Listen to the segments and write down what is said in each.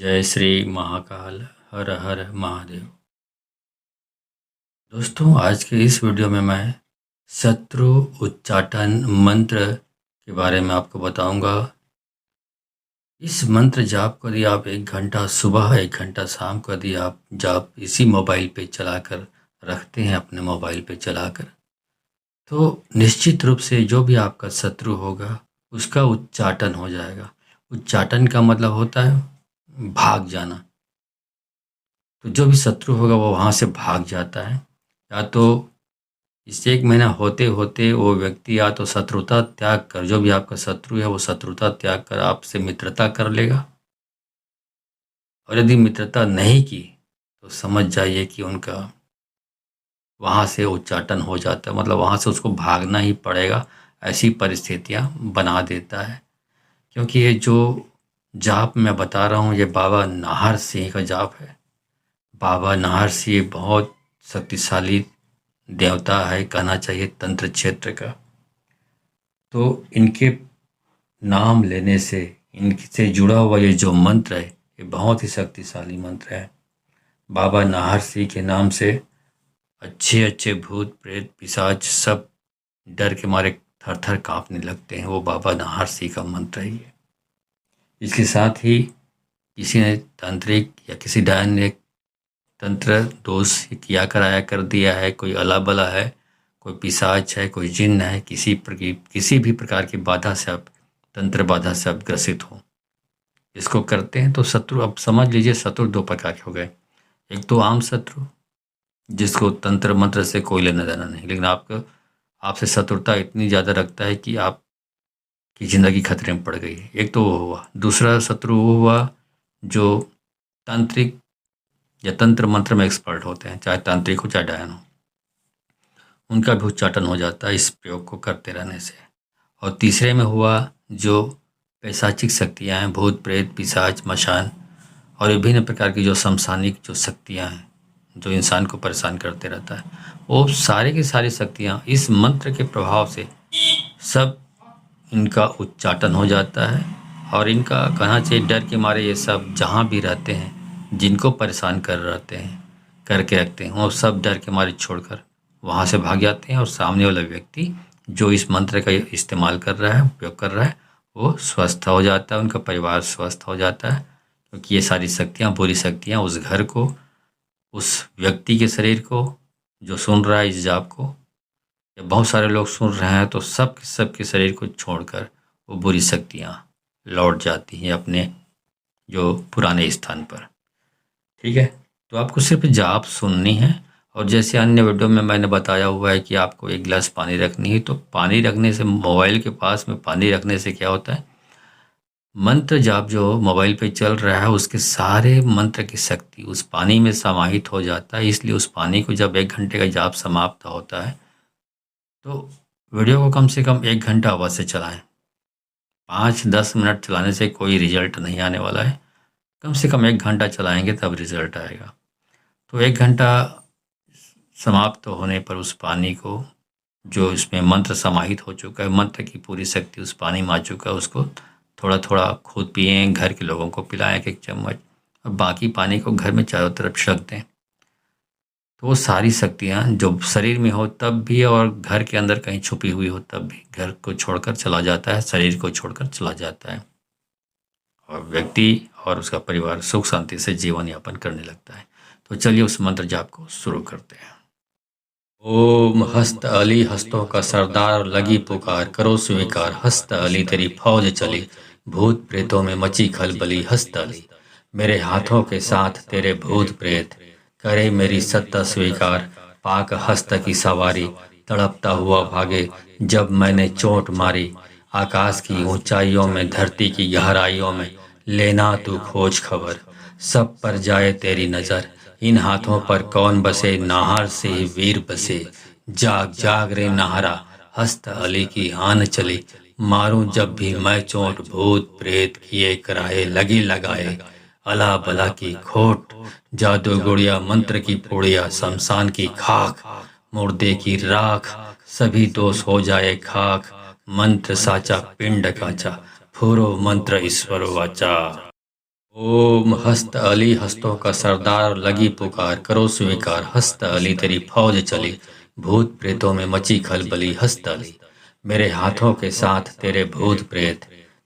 जय श्री महाकाल। हर हर महादेव। दोस्तों, आज के इस वीडियो में मैं शत्रु उच्चाटन मंत्र के बारे में आपको बताऊंगा। इस मंत्र जाप को यदि आप 1 घंटा सुबह 1 घंटा शाम को यदि आप जाप इसी मोबाइल पे चलाकर रखते हैं, अपने मोबाइल पे चलाकर, तो निश्चित रूप से जो भी आपका शत्रु होगा उसका उच्चाटन हो जाएगा। उच्चाटन का मतलब होता है भाग जाना। तो जो भी शत्रु होगा वो वहाँ से भाग जाता है। या तो इस 1 महीना होते होते वो व्यक्ति या तो शत्रुता त्याग कर, जो भी आपका शत्रु है वो शत्रुता त्याग कर आपसे मित्रता कर लेगा। और यदि मित्रता नहीं की तो समझ जाइए कि उनका वहाँ से उच्चाटन हो जाता है, मतलब वहाँ से उसको भागना ही पड़ेगा। ऐसी परिस्थितियाँ बना देता है। क्योंकि ये जो जाप मैं बता रहा हूँ ये बाबा नाहर सिंह का जाप है। बाबा नाहर सिंह बहुत शक्तिशाली देवता है, कहना चाहिए तंत्र क्षेत्र का। तो इनके नाम लेने से, इनसे जुड़ा हुआ ये जो मंत्र है ये बहुत ही शक्तिशाली मंत्र है। बाबा नाहर सिंह के नाम से अच्छे अच्छे भूत प्रेत पिशाच सब डर के मारे थर थर कांपने लगते हैं। वो बाबा नाहर सिंह का मंत्र है ये। इसके साथ ही किसी ने तांत्रिक या किसी डायन ने तंत्र दोष किया कराया कर दिया है, कोई अला बला है, कोई पिशाच है, कोई जिन्न है, किसी भी प्रकार की बाधा से आप तंत्र बाधा से आप ग्रसित हो, इसको करते हैं तो शत्रु, अब समझ लीजिए शत्रु 2 प्रकार के हो गए। एक तो आम शत्रु जिसको तंत्र मंत्र से कोई लेना देना नहीं, लेकिन आपसे शत्रुता इतनी ज़्यादा रखता है कि आपकी ज़िंदगी खतरे में पड़ गई है। एक तो वो हुआ। दूसरा शत्रु वो हुआ जो तांत्रिक या तंत्र मंत्र में एक्सपर्ट होते हैं, चाहे तांत्रिक हो चाहे डायन हो, उनका भी उच्चाटन हो जाता है इस प्रयोग को करते रहने से। और तीसरे में हुआ जो पैशाचिक शक्तियाँ हैं, भूत प्रेत पिशाच मशान और विभिन्न प्रकार की जो शमशानिक जो शक्तियाँ हैं जो इंसान को परेशान करते रहता है, वो सारे की सारी शक्तियाँ इस मंत्र के प्रभाव से सब इनका उच्चाटन हो जाता है। और इनका कहना चाहिए डर के मारे ये सब जहाँ भी रहते हैं, जिनको परेशान करके रखते हैं, वो सब डर के मारे छोड़कर वहाँ से भाग जाते हैं। और सामने वाला व्यक्ति जो इस मंत्र का इस्तेमाल कर रहा है, उपयोग कर रहा है, वो स्वस्थ हो जाता है, उनका परिवार स्वस्थ हो जाता है। क्योंकि ये सारी शक्तियाँ, बुरी शक्तियाँ उस घर को, उस व्यक्ति के शरीर को जो सुन रहा है इस जाप को, या बहुत सारे लोग सुन रहे हैं, तो सबके शरीर को छोड़कर वो बुरी शक्तियाँ लौट जाती हैं अपने जो पुराने स्थान पर। ठीक है, तो आपको सिर्फ जाप सुननी है। और जैसे अन्य वीडियो में मैंने बताया हुआ है कि आपको 1 गिलास पानी रखनी है, तो पानी रखने से, मोबाइल के पास में पानी रखने से क्या होता है, मंत्र जाप जो मोबाइल पे चल रहा है उसके सारे मंत्र की शक्ति उस पानी में समाहित हो जाता है। इसलिए उस पानी को जब 1 घंटे का जाप समाप्त होता है तो वीडियो को कम से कम 1 घंटा अवश्य चलाएं। 5-10 मिनट चलाने से कोई रिजल्ट नहीं आने वाला है, कम से कम 1 घंटा चलाएंगे तब रिजल्ट आएगा। तो 1 घंटा समाप्त होने पर उस पानी को, जो इसमें मंत्र समाहित हो चुका है, मंत्र की पूरी शक्ति उस पानी में आ चुका है, उसको थोड़ा थोड़ा खुद पिएं, घर के लोगों को पिलाएं 1-1 चम्मच, और बाकी पानी को घर में चारों तरफ छिड़क दें। तो वो सारी शक्तियाँ जो शरीर में हो तब भी और घर के अंदर कहीं छुपी हुई हो तब भी घर को छोड़कर चला जाता है, शरीर को छोड़कर चला जाता है, और व्यक्ति और उसका परिवार सुख शांति से जीवन यापन करने लगता है। तो चलिए उस मंत्र जाप को शुरू करते हैं। ओम हस्त अली हस्तों का सरदार, लगी पुकार करो स्वीकार, हस्त अली तेरी फौज चली, भूत प्रेतों में मची खलबली, हस्त अली मेरे हाथों के साथ तेरे भूत प्रेत, करे मेरी सत्ता स्वीकार, पाक हस्त की सवारी, तड़पता हुआ भागे जब मैंने चोट मारी, आकाश की ऊंचाइयों में धरती की गहराइयों में लेना तू खोज खबर, सब पर जाए तेरी नजर, इन हाथों पर कौन बसे, नाहर से ही वीर बसे, जाग जाग रे नाहरा, हस्त अली की आन चली, मारूं जब भी मैं चोट, भूत प्रेत किए कराए लगी लगाए, अला बला की खोट, जादू गुड़िया मंत्र की पुड़िया, शमशान की खाक, मुर्दे की राख, सभी दोष हो जाए खाक, मंत्र साचा पिंड काचा, फूरो मंत्र ईश्वर वाचा। ओम हस्त अली हस्तों का सरदार लगी पुकार करो स्वीकार हस्त अली तेरी फौज चली भूत प्रेतों में मची खलबली हस्त अली मेरे हाथों के साथ तेरे भूत प्रेत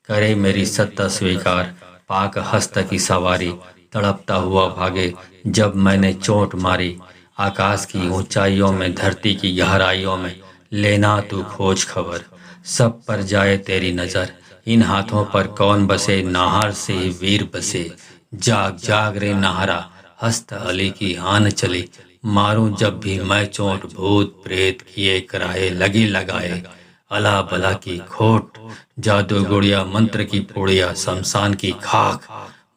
करे मेरी सत्ता स्वीकार पाक हस्त की सवारी तड़पता हुआ भागे जब मैंने चोट मारी आकाश की ऊंचाइयों में धरती की गहराइयों में लेना तू खोज खबर सब पर जाए तेरी नजर इन हाथों पर कौन बसे नाहर से ही वीर बसे जाग जाग रे नाहरा हस्त अली की आन चली मारूं जब भी मैं चोट भूत प्रेत किए कराए लगी लगाए अला बला की खोट जादू गुड़िया मंत्र की पुड़िया शमशान की खाक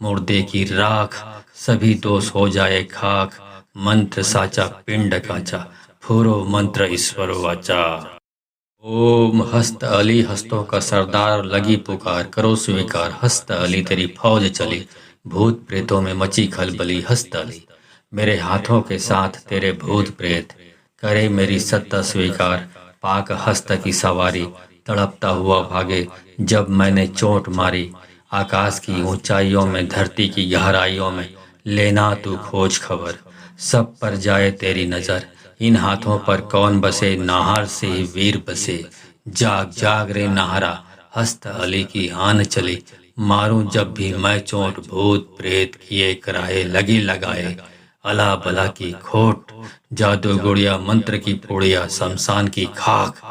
मुर्दे की राख सभी दोष हो जाए खाक मंत्र साचा पिंड काचा फूरो मंत्र ईश्वर वाचा। ओम हस्त अली हस्तों का सरदार लगी पुकार करो स्वीकार हस्त अली तेरी फौज चली भूत प्रेतों में मची खलबली हस्त अली मेरे हाथों के साथ तेरे भूत प्रेत करे मेरी सत्ता स्वीकार पाक हस्त की सवारी तड़पता हुआ भागे जब मैंने चोट मारी आकाश की ऊंचाइयों में धरती की गहराइयों में लेना तू खोज खबर सब पर जाए तेरी नजर इन हाथों पर कौन बसे नाहर से ही वीर बसे जाग जाग रे नाहरा हस्त अली की आन चली मारूं जब भी मैं चोट भूत प्रेत किए कराए लगी लगाए अला बला की खोट जादू गुड़िया मंत्र की पुड़िया शमशान की खाक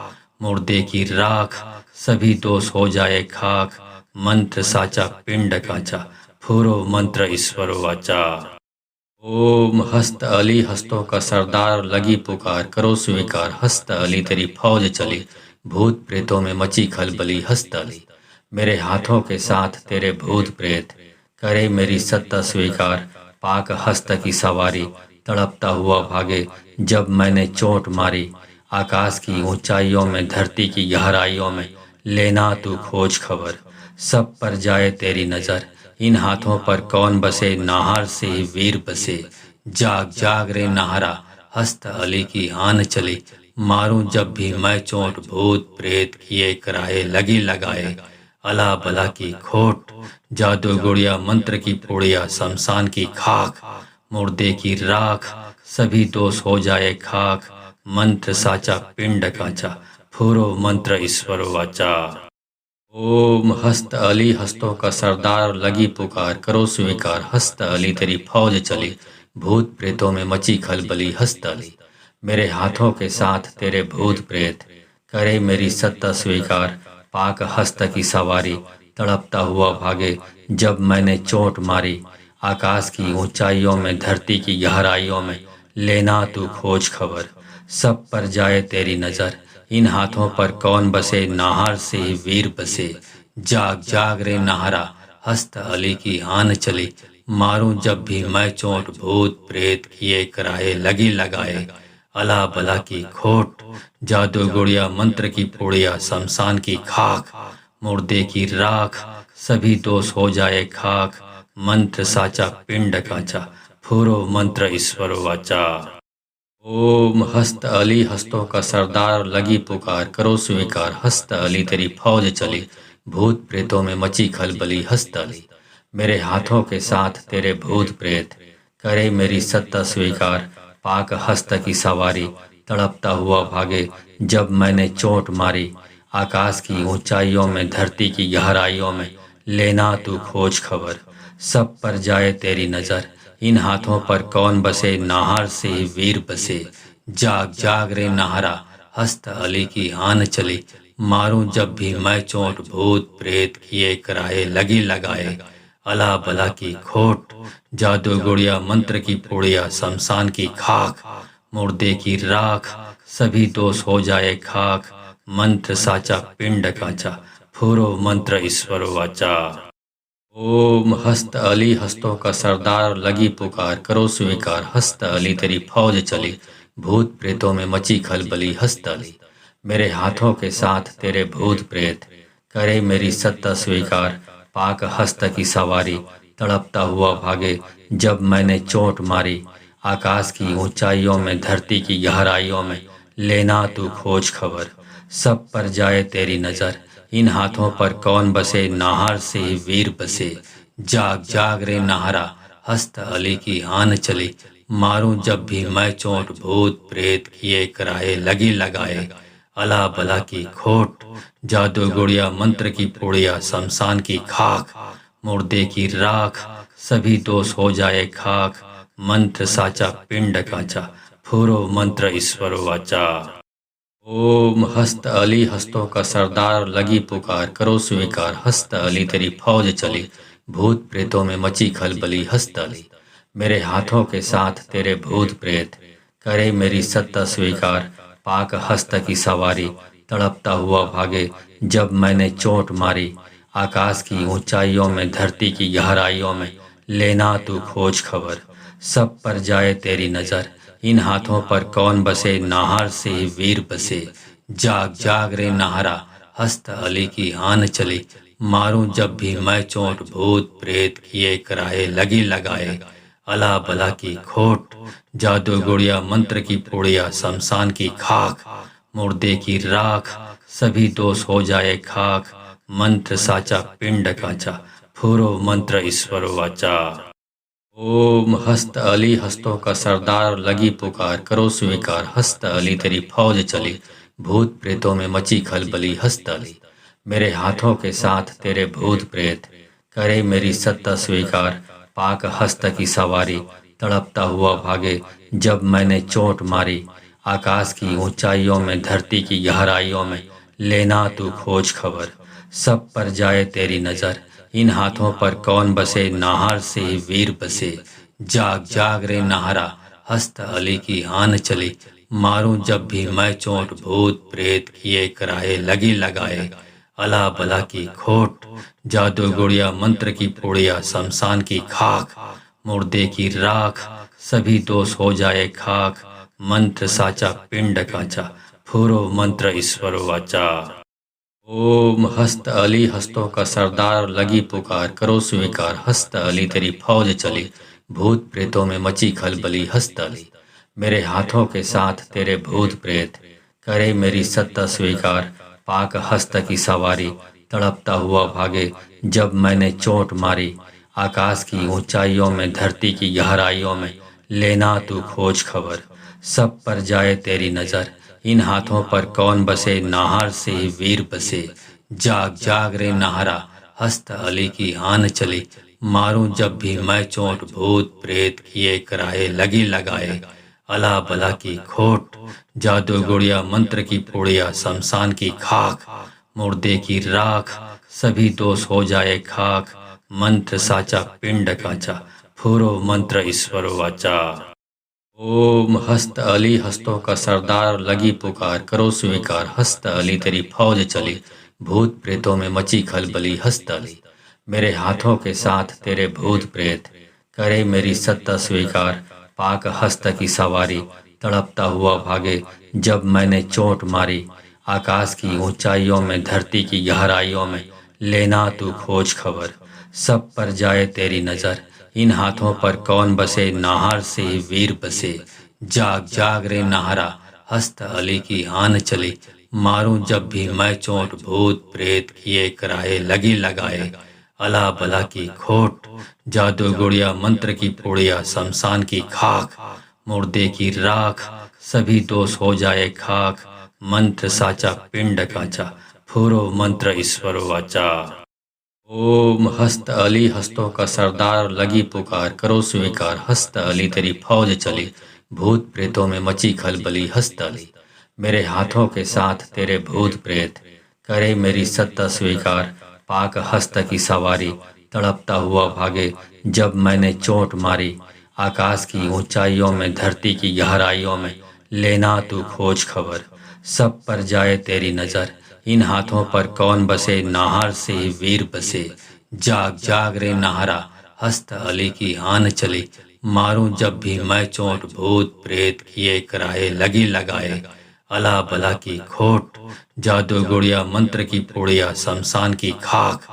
मुर्दे की राख सभी दोष हो जाए खाक मंत्र साचा पिंड काचा फूरो मंत्र ईश्वर वाचा। ओम हस्त अली हस्तों का सरदार लगी पुकार करो स्वीकार हस्त अली तेरी फौज चली भूत प्रेतों में मची खलबली हस्त अली मेरे हाथों के साथ तेरे भूत प्रेत करे मेरी सत्ता स्वीकार पाक हस्त की सवारी तड़पता हुआ भागे जब मैंने चोट मारी आकाश की ऊंचाइयों में धरती की गहराइयों में लेना तू खोज खबर सब पर जाए तेरी नजर इन हाथों पर कौन बसे नाहर से ही वीर बसे जाग जाग रे नाहरा हस्त अली की आन चली मारूं जब भी मैं चोट भूत प्रेत किए कराए लगी लगाए अला बला की खोट जादू गुड़िया मंत्र की पुड़िया शमशान की खाक मुर्दे की राख सभी दोष हो जाए खाक मंत्र साचा पिंड काचा फूरो मंत्र ईश्वर वाचा। ओम हस्त अली हस्तों का सरदार लगी पुकार करो स्वीकार हस्त अली तेरी फौज चली भूत प्रेतों में मची खलबली हस्त अली मेरे हाथों के साथ तेरे भूत प्रेत करे मेरी सत्ता स्वीकार पाक हस्त की सवारी तड़पता हुआ भागे जब मैंने चोट मारी आकाश की ऊंचाइयों में धरती की गहराइयों में लेना तू खोज खबर सब पर जाए तेरी नजर इन हाथों पर कौन बसे नाहर से ही वीर बसे जाग जाग रे नाहरा हस्त अली की आन चली मारूं जब भी मैं चोट भूत प्रेत किए कराए लगी लगाए अला बला की खोट जादू गुड़िया मंत्र की पुड़िया शमशान की खाक मुर्दे की राख सभी दोष हो जाए खाक मंत्र साचा पिंड काचा फूरो मंत्र ईश्वर वाचा। ओम हस्त अली हस्तों का सरदार लगी पुकार करो स्वीकार हस्त अली तेरी फौज चली भूत प्रेतों में मची खलबली हस्त अली मेरे हाथों के साथ तेरे भूत प्रेत करे मेरी सत्ता स्वीकार पाक हस्त की सवारी तड़पता हुआ भागे जब मैंने चोट मारी आकाश की ऊंचाइयों में धरती की गहराइयों में लेना तू खोज खबर सब पर जाए तेरी नजर इन हाथों पर कौन बसे नाहर से ही वीर बसे जाग जाग रे नाहरा हस्त अली की आन चली मारूं जब भी मैं चोट भूत प्रेत किए कराए लगी लगाए अला बला की खोट जादू गुड़िया मंत्र की पुड़िया शमशान की खाक मुर्दे की राख सभी दोष हो जाए खाक मंत्र साचा पिंड काचा फूरो मंत्र ईश्वर वाचा। ओम हस्त अली हस्तों का सरदार लगी पुकार करो स्वीकार हस्त अली तेरी फौज चली भूत प्रेतों में मची खलबली हस्त अली मेरे हाथों के साथ तेरे भूत प्रेत करे मेरी सत्ता स्वीकार पाक हस्त की सवारी तड़पता हुआ भागे जब मैंने चोट मारी आकाश की ऊंचाइयों में धरती की गहराइयों में लेना तू खोज खबर सब पर जाए तेरी नजर इन हाथों पर कौन बसे नाहर से ही वीर बसे जाग जाग रे नाहरा, हस्त अली की आन चली। मारूं जब भी मैं चोट, भूत प्रेत किए कराए लगी लगाए। अला बला की खोट, जादू गुड़िया मंत्र की पुड़िया, शमशान की खाक, मुर्दे की राख, सभी दोष हो जाए खाक। मंत्र साचा पिंड काचा, फूरो मंत्र ईश्वर वाचा। ओम हस्त अली, हस्तों का सरदार, लगी पुकार करो स्वीकार। हस्त अली तेरी फौज चली, भूत प्रेतों में मची खलबली। हस्त अली मेरे हाथों के साथ तेरे भूत प्रेत, करे मेरी सत्ता स्वीकार। पाक हस्त की सवारी, तड़पता हुआ भागे जब मैंने चोट मारी। आकाश की ऊंचाइयों में, धरती की गहराइयों में, लेना तू खोज खबर। सब पर जाए तेरी नजर, इन हाथों पर कौन बसे, नाहर से ही वीर बसे। जाग जाग रे नाहरा, हस्त अली की आन चली। मारूं जब भी मैं चोट, भूत प्रेत किए कराए लगी लगाए। अला बला की खोट, जादू गुड़िया मंत्र की पुड़िया, शमशान की खाक, मुर्दे की राख, सभी दोष हो जाए खाक। मंत्र साचा पिंड काचा, फूरो मंत्र ईश्वर वाचा। ओम हस्त अली, हस्तों का सरदार, लगी पुकार करो स्वीकार। हस्त अली तेरी फौज चली, भूत प्रेतों में मची खलबली। हस्त अली मेरे हाथों के साथ तेरे भूत प्रेत, करे मेरी सत्ता स्वीकार। पाक हस्त की सवारी, तड़पता हुआ भागे जब मैंने चोट मारी। आकाश की ऊंचाइयों में, धरती की गहराइयों में, लेना तू खोज खबर। सब पर जाए तेरी नजर, इन हाथों पर कौन बसे, नाहर से ही वीर बसे। जाग जाग रे नाहरा, हस्त अली की आन चली। मारूं जब भी मैं चोट, भूत प्रेत किए कराए लगी लगाए। अला बला की खोट, जादू गुड़िया मंत्र की पुड़िया, शमशान की खाक, मुर्दे की राख, सभी दोष हो जाए खाक। मंत्र साचा पिंड काचा, फूरो मंत्र ईश्वर वाचा। ओम हस्त अली, हस्तों का सरदार, लगी पुकार करो स्वीकार। हस्त अली तेरी फौज चली, भूत प्रेतों में मची खलबली। हस्त अली मेरे हाथों के साथ तेरे भूत प्रेत, करे मेरी सत्ता स्वीकार। पाक हस्त की सवारी, तड़पता हुआ भागे जब मैंने चोट मारी। आकाश की ऊंचाइयों में, धरती की गहराइयों में, लेना तू खोज खबर। सब पर जाए तेरी नजर, इन हाथों पर कौन बसे, नाहर से ही वीर बसे। जाग जाग रे नाहरा, हस्त अली की आन चली। मारूं जब भी मैं चोट, भूत प्रेत किए कराए लगी लगाए। अला बला की खोट, जादू गुड़िया मंत्र की पुड़िया, शमशान की खाक, मुर्दे की राख, सभी दोष हो जाए खाक। मंत्र साचा पिंड काचा, फूरो मंत्र ईश्वर वाचा। ओम हस्त अली, हस्तों का सरदार, लगी पुकार करो स्वीकार। हस्त अली तेरी फौज चली, भूत प्रेतों में मची खलबली। हस्त अली मेरे हाथों के साथ तेरे भूत प्रेत, करे मेरी सत्ता स्वीकार। पाक हस्त की सवारी, तड़पता हुआ भागे जब मैंने चोट मारी। आकाश की ऊंचाइयों में, धरती की गहराइयों में, लेना तू खोज खबर। सब पर जाए तेरी नजर, इन हाथों पर कौन बसे, नाहर से ही वीर बसे। जाग जाग रे नाहरा, हस्त अली की आन चली। मारूं जब भी मैं चोट, भूत प्रेत किए कराए लगी लगाए। अला बला की खोट, जादू गुड़िया मंत्र की पुड़िया, शमशान की खाक, मुर्दे की राख, सभी दोष हो जाए खाक। मंत्र साचा पिंड काचा, फूरो मंत्र ईश्वर वाचा। ओम हस्त अली, हस्तों का सरदार, लगी पुकार करो स्वीकार। हस्त अली तेरी फौज चली, भूत प्रेतों में मची खलबली। हस्त अली मेरे हाथों के साथ तेरे भूत प्रेत, करे मेरी सत्ता स्वीकार। पाक हस्त की सवारी, तड़पता हुआ भागे जब मैंने चोट मारी। आकाश की ऊंचाइयों में, धरती की गहराइयों में, लेना तू खोज खबर। सब पर जाए तेरी नजर, इन हाथों पर कौन बसे, नाहर से ही वीर बसे। जाग जाग रे नाहरा, हस्त अली की आन चली। मारूं जब भी मैं चोट, भूत प्रेत किए कराए लगी लगाए। अला बला की खोट, जादू गुड़िया मंत्र की पुड़िया, शमशान की खाक,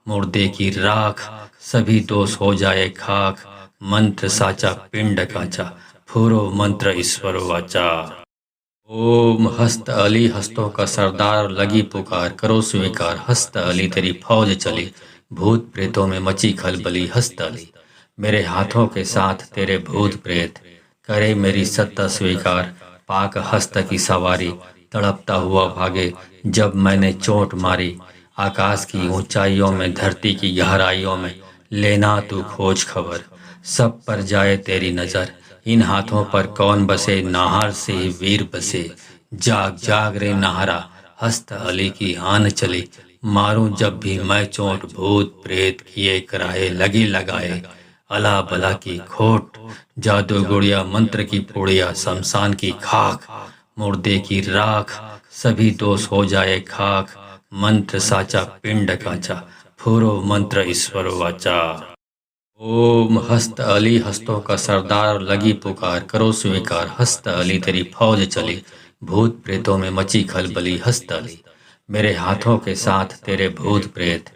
मुर्दे की राख, सभी दोष हो जाए खाक। मंत्र साचा पिंड काचा, फूरो मंत्र ईश्वर वाचा। ओम हस्त अली, हस्तों का सरदार, लगी पुकार करो स्वीकार। हस्त अली तेरी फौज चली, भूत प्रेतों में मची खलबली हस्तली। मेरे हाथों के साथ तेरे भूत प्रेत करे मेरी सत्ता स्वीकार। पाक हस्त की सवारी तड़पता हुआ भागे जब मैंने चोट मारी। आकाश की ऊंचाइयों में धरती की गहराइयों में लेना तू खोज खबर। सब पर जाए तेरी नजर, इन हाथों पर कौन बसे, नाहर से ही वीर बसे। जाग जाग रे नाहरा, हस्त अली की आन चली। मारूं जब भी मैं चोट, भूत प्रेत किए कराए लगी लगाए। अला बला की खोट, जादू गुड़िया मंत्र की पुड़िया, शमशान की खाक, मुर्दे की राख, सभी दोष हो जाए खाक। मंत्र साचा पिंड काचा, फूरो मंत्र ईश्वर वाचा। ओम हस्त अली हस्तों का सरदार लगी पुकार, करो स्वीकार। हस्त अली तेरी फौज चली, भूत प्रेतों में मची खलबली हस्त अली। मेरे हाथों के साथ तेरे भूत प्रेत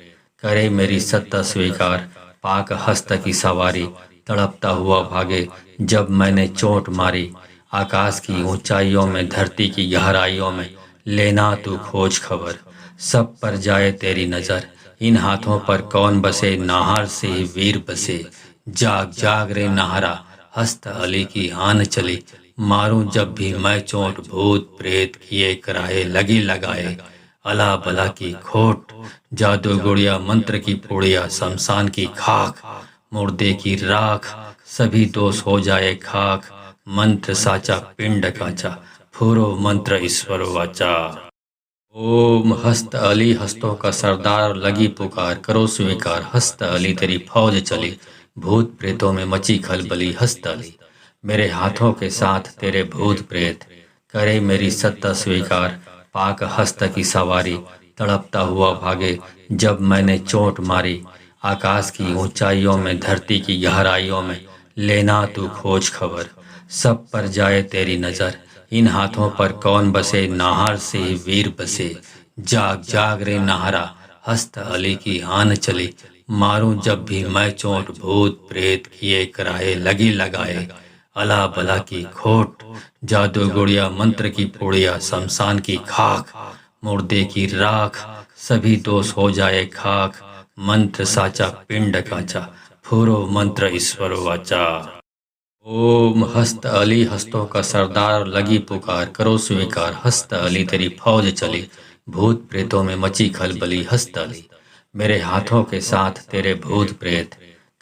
करे मेरी सत्ता स्वीकार। पाक हस्त की सवारी तड़पता हुआ भागे जब मैंने चोट मारी। आकाश की ऊंचाइयों में धरती की गहराइयों में लेना तू खोज खबर। सब पर जाए तेरी नजर, इन हाथों पर कौन बसे, नाहर से ही वीर बसे। जाग जाग रे नाहरा, हस्त अली की आन चली। मारूं जब भी मैं चोट, भूत प्रेत किए कराए लगी लगाए। अला बला की खोट, जादू गुड़िया मंत्र की पुड़िया, शमशान की खाक, मुर्दे की राख, सभी दोष हो जाए खाक। मंत्र साचा पिंड काचा, फूरो मंत्र ईश्वर वाचा। ओम हस्त अली हस्तों का सरदार लगी पुकार, करो स्वीकार। हस्त अली तेरी फौज चली, भूत प्रेतों में मची खलबली हस्त अली। मेरे हाथों के साथ तेरे भूत प्रेत करे मेरी सत्ता स्वीकार। पाक हस्त की सवारी तड़पता हुआ भागे जब मैंने चोट मारी। आकाश की ऊंचाइयों में धरती की गहराइयों में लेना तू खोज खबर। सब पर जाए तेरी नजर, इन हाथों पर कौन बसे, नाहर से ही वीर बसे। जाग जाग रे नाहरा, हस्त अली की आन चली। मारूं जब भी मैं चोट, भूत प्रेत किए कराए लगी लगाए। अला बला की खोट, जादू गुड़िया मंत्र की पुड़िया, शमशान की खाक, मुर्दे की राख, सभी दोष हो जाए खाक। मंत्र साचा पिंड काचा, फूरो मंत्र ईश्वर वाचा। ओम हस्त अली हस्तों का सरदार लगी पुकार, करो स्वीकार। हस्त अली तेरी फौज चली, भूत प्रेतों में मची खलबली हस्त अली। मेरे हाथों के साथ तेरे भूत प्रेत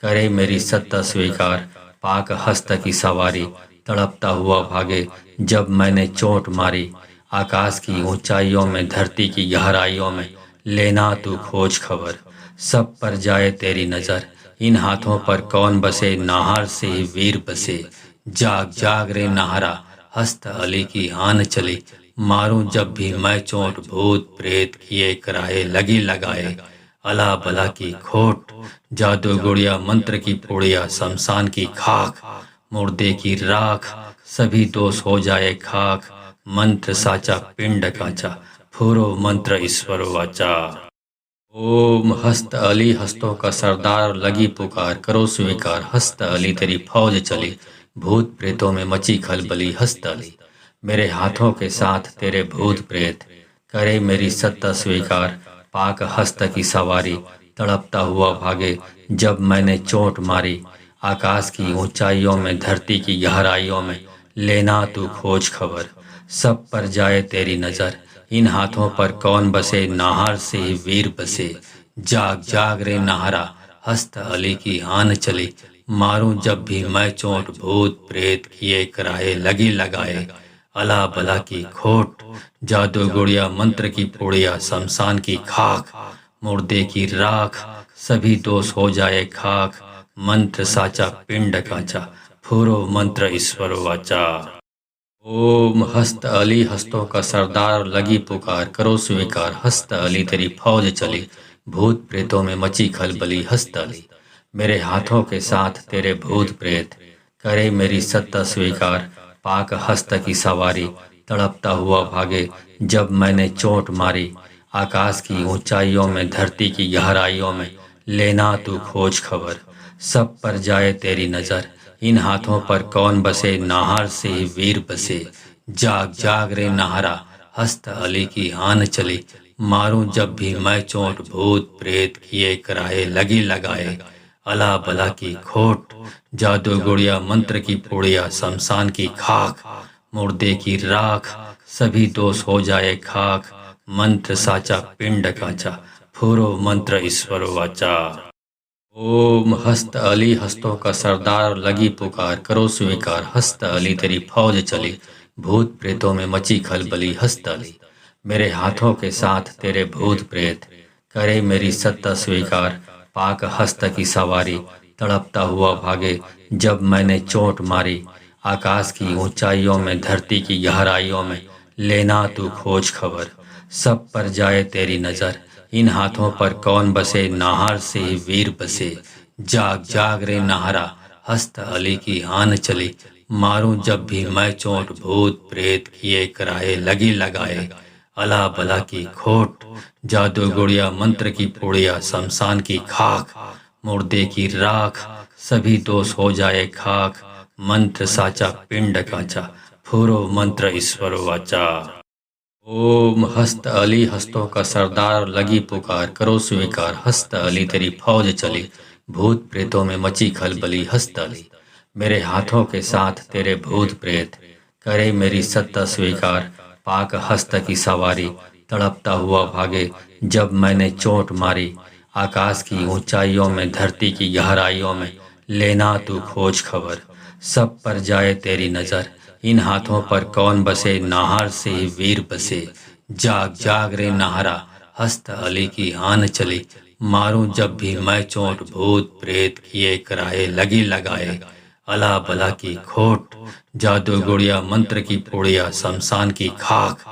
करे मेरी सत्ता स्वीकार। पाक हस्त की सवारी तड़पता हुआ भागे जब मैंने चोट मारी। आकाश की ऊंचाइयों में धरती की गहराइयों में लेना तू खोज खबर। सब पर जाए तेरी नजर, इन हाथों पर कौन बसे, नाहर से ही वीर बसे। जाग जाग रे नाहरा, हस्त अली की आन चली। मारूं जब भी मैं चोट, भूत प्रेत किए कराए लगी लगाए। अला बला की खोट, जादू गुड़िया मंत्र की पुड़िया, शमशान की खाक, मुर्दे की राख, सभी दोष हो जाए खाक। मंत्र साचा पिंड काचा, फूरो मंत्र ईश्वर वाचा। ओम हस्त अली हस्तों का सरदार लगी पुकार, करो स्वीकार। हस्त अली तेरी फौज चली, भूत प्रेतों में मची खलबली हस्त अली। मेरे हाथों के साथ तेरे भूत प्रेत करे मेरी सत्ता स्वीकार। पाक हस्त की सवारी तड़पता हुआ भागे जब मैंने चोट मारी। आकाश की ऊंचाइयों में धरती की गहराइयों में लेना तू खोज खबर। सब पर जाए तेरी नजर, इन हाथों पर कौन बसे, नाहर से ही वीर बसे। जाग जाग रे नाहरा, हस्त अली की आन चली। मारूं जब भी मैं चोट, भूत प्रेत किए कराए लगी लगाए। अला बला की खोट, जादू गुड़िया मंत्र की पुड़िया, शमशान की खाक, मुर्दे की राख, सभी दोष हो जाए खाक। मंत्र साचा पिंड काचा, फूरो मंत्र ईश्वर वाचा। ओम हस्त अली हस्तों का सरदार लगी पुकार, करो स्वीकार। हस्त अली तेरी फौज चली, भूत प्रेतों में मची खलबली हस्त अली। मेरे हाथों के साथ तेरे भूत प्रेत करे मेरी सत्ता स्वीकार। पाक हस्त की सवारी तड़पता हुआ भागे जब मैंने चोट मारी। आकाश की ऊंचाइयों में धरती की गहराइयों में लेना तू खोज खबर। सब पर जाए तेरी नजर, इन हाथों पर कौन बसे, नाहर से ही वीर बसे। जाग जाग रे नाहरा, हस्त अली की आन चली। मारूं जब भी मैं चोट, भूत प्रेत किए कराए लगे लगाए, अला बला की खोट, जादू गुड़िया मंत्र की पुड़िया, शमशान की खाक, मुर्दे की राख, सभी दोष हो जाए खाक, मंत्र साचा पिंड काचा, फूरो मंत्र ईश्वर वाचा। ओम हस्त अली हस्तों का सरदार, लगी पुकार करो स्वीकार, हस्त अली तेरी फौज चली, भूत प्रेतों में मची खलबली, हस्त अली मेरे हाथों के साथ तेरे भूत प्रेत, करे मेरी सत्ता स्वीकार, पाक हस्त की सवारी, तड़पता हुआ भागे जब मैंने चोट मारी, आकाश की ऊंचाइयों में धरती की गहराइयों में, लेना तू खोज खबर, सब पर जाए तेरी नजर, इन हाथों पर कौन बसे, नाहर से ही वीर बसे, जाग जाग रे नाहरा, हस्त अली की आन चली, मारूं जब भी मैं चोट, भूत प्रेत किए कराए लगी लगाए, अला बला की खोट, जादू गुड़िया मंत्र की पुड़िया, शमशान की खाक, मुर्दे की राख, सभी दोष हो जाए खाक, मंत्र साचा पिंड काचा, फूरो मंत्र ईश्वर वाचा। ओम हस्त अली हस्तों का सरदार, लगी पुकार करो स्वीकार, हस्त अली तेरी फौज चली, भूत प्रेतों में मची खलबली, हस्त अली मेरे हाथों के साथ तेरे भूत प्रेत, करे मेरी सत्ता स्वीकार, पाक हस्त की सवारी, तड़पता हुआ भागे जब मैंने चोट मारी, आकाश की ऊंचाइयों में धरती की गहराइयों में, लेना तू खोज खबर, सब पर जाए तेरी नजर, इन हाथों पर कौन बसे, नाहर से ही वीर बसे, जाग जाग रे नाहरा, हस्त अली की आन चली, मारूं जब भी मैं चोट, भूत प्रेत किए कराए लगी लगाए, अला बला की खोट, जादू गुड़िया मंत्र की पुड़िया, शमशान की खाक,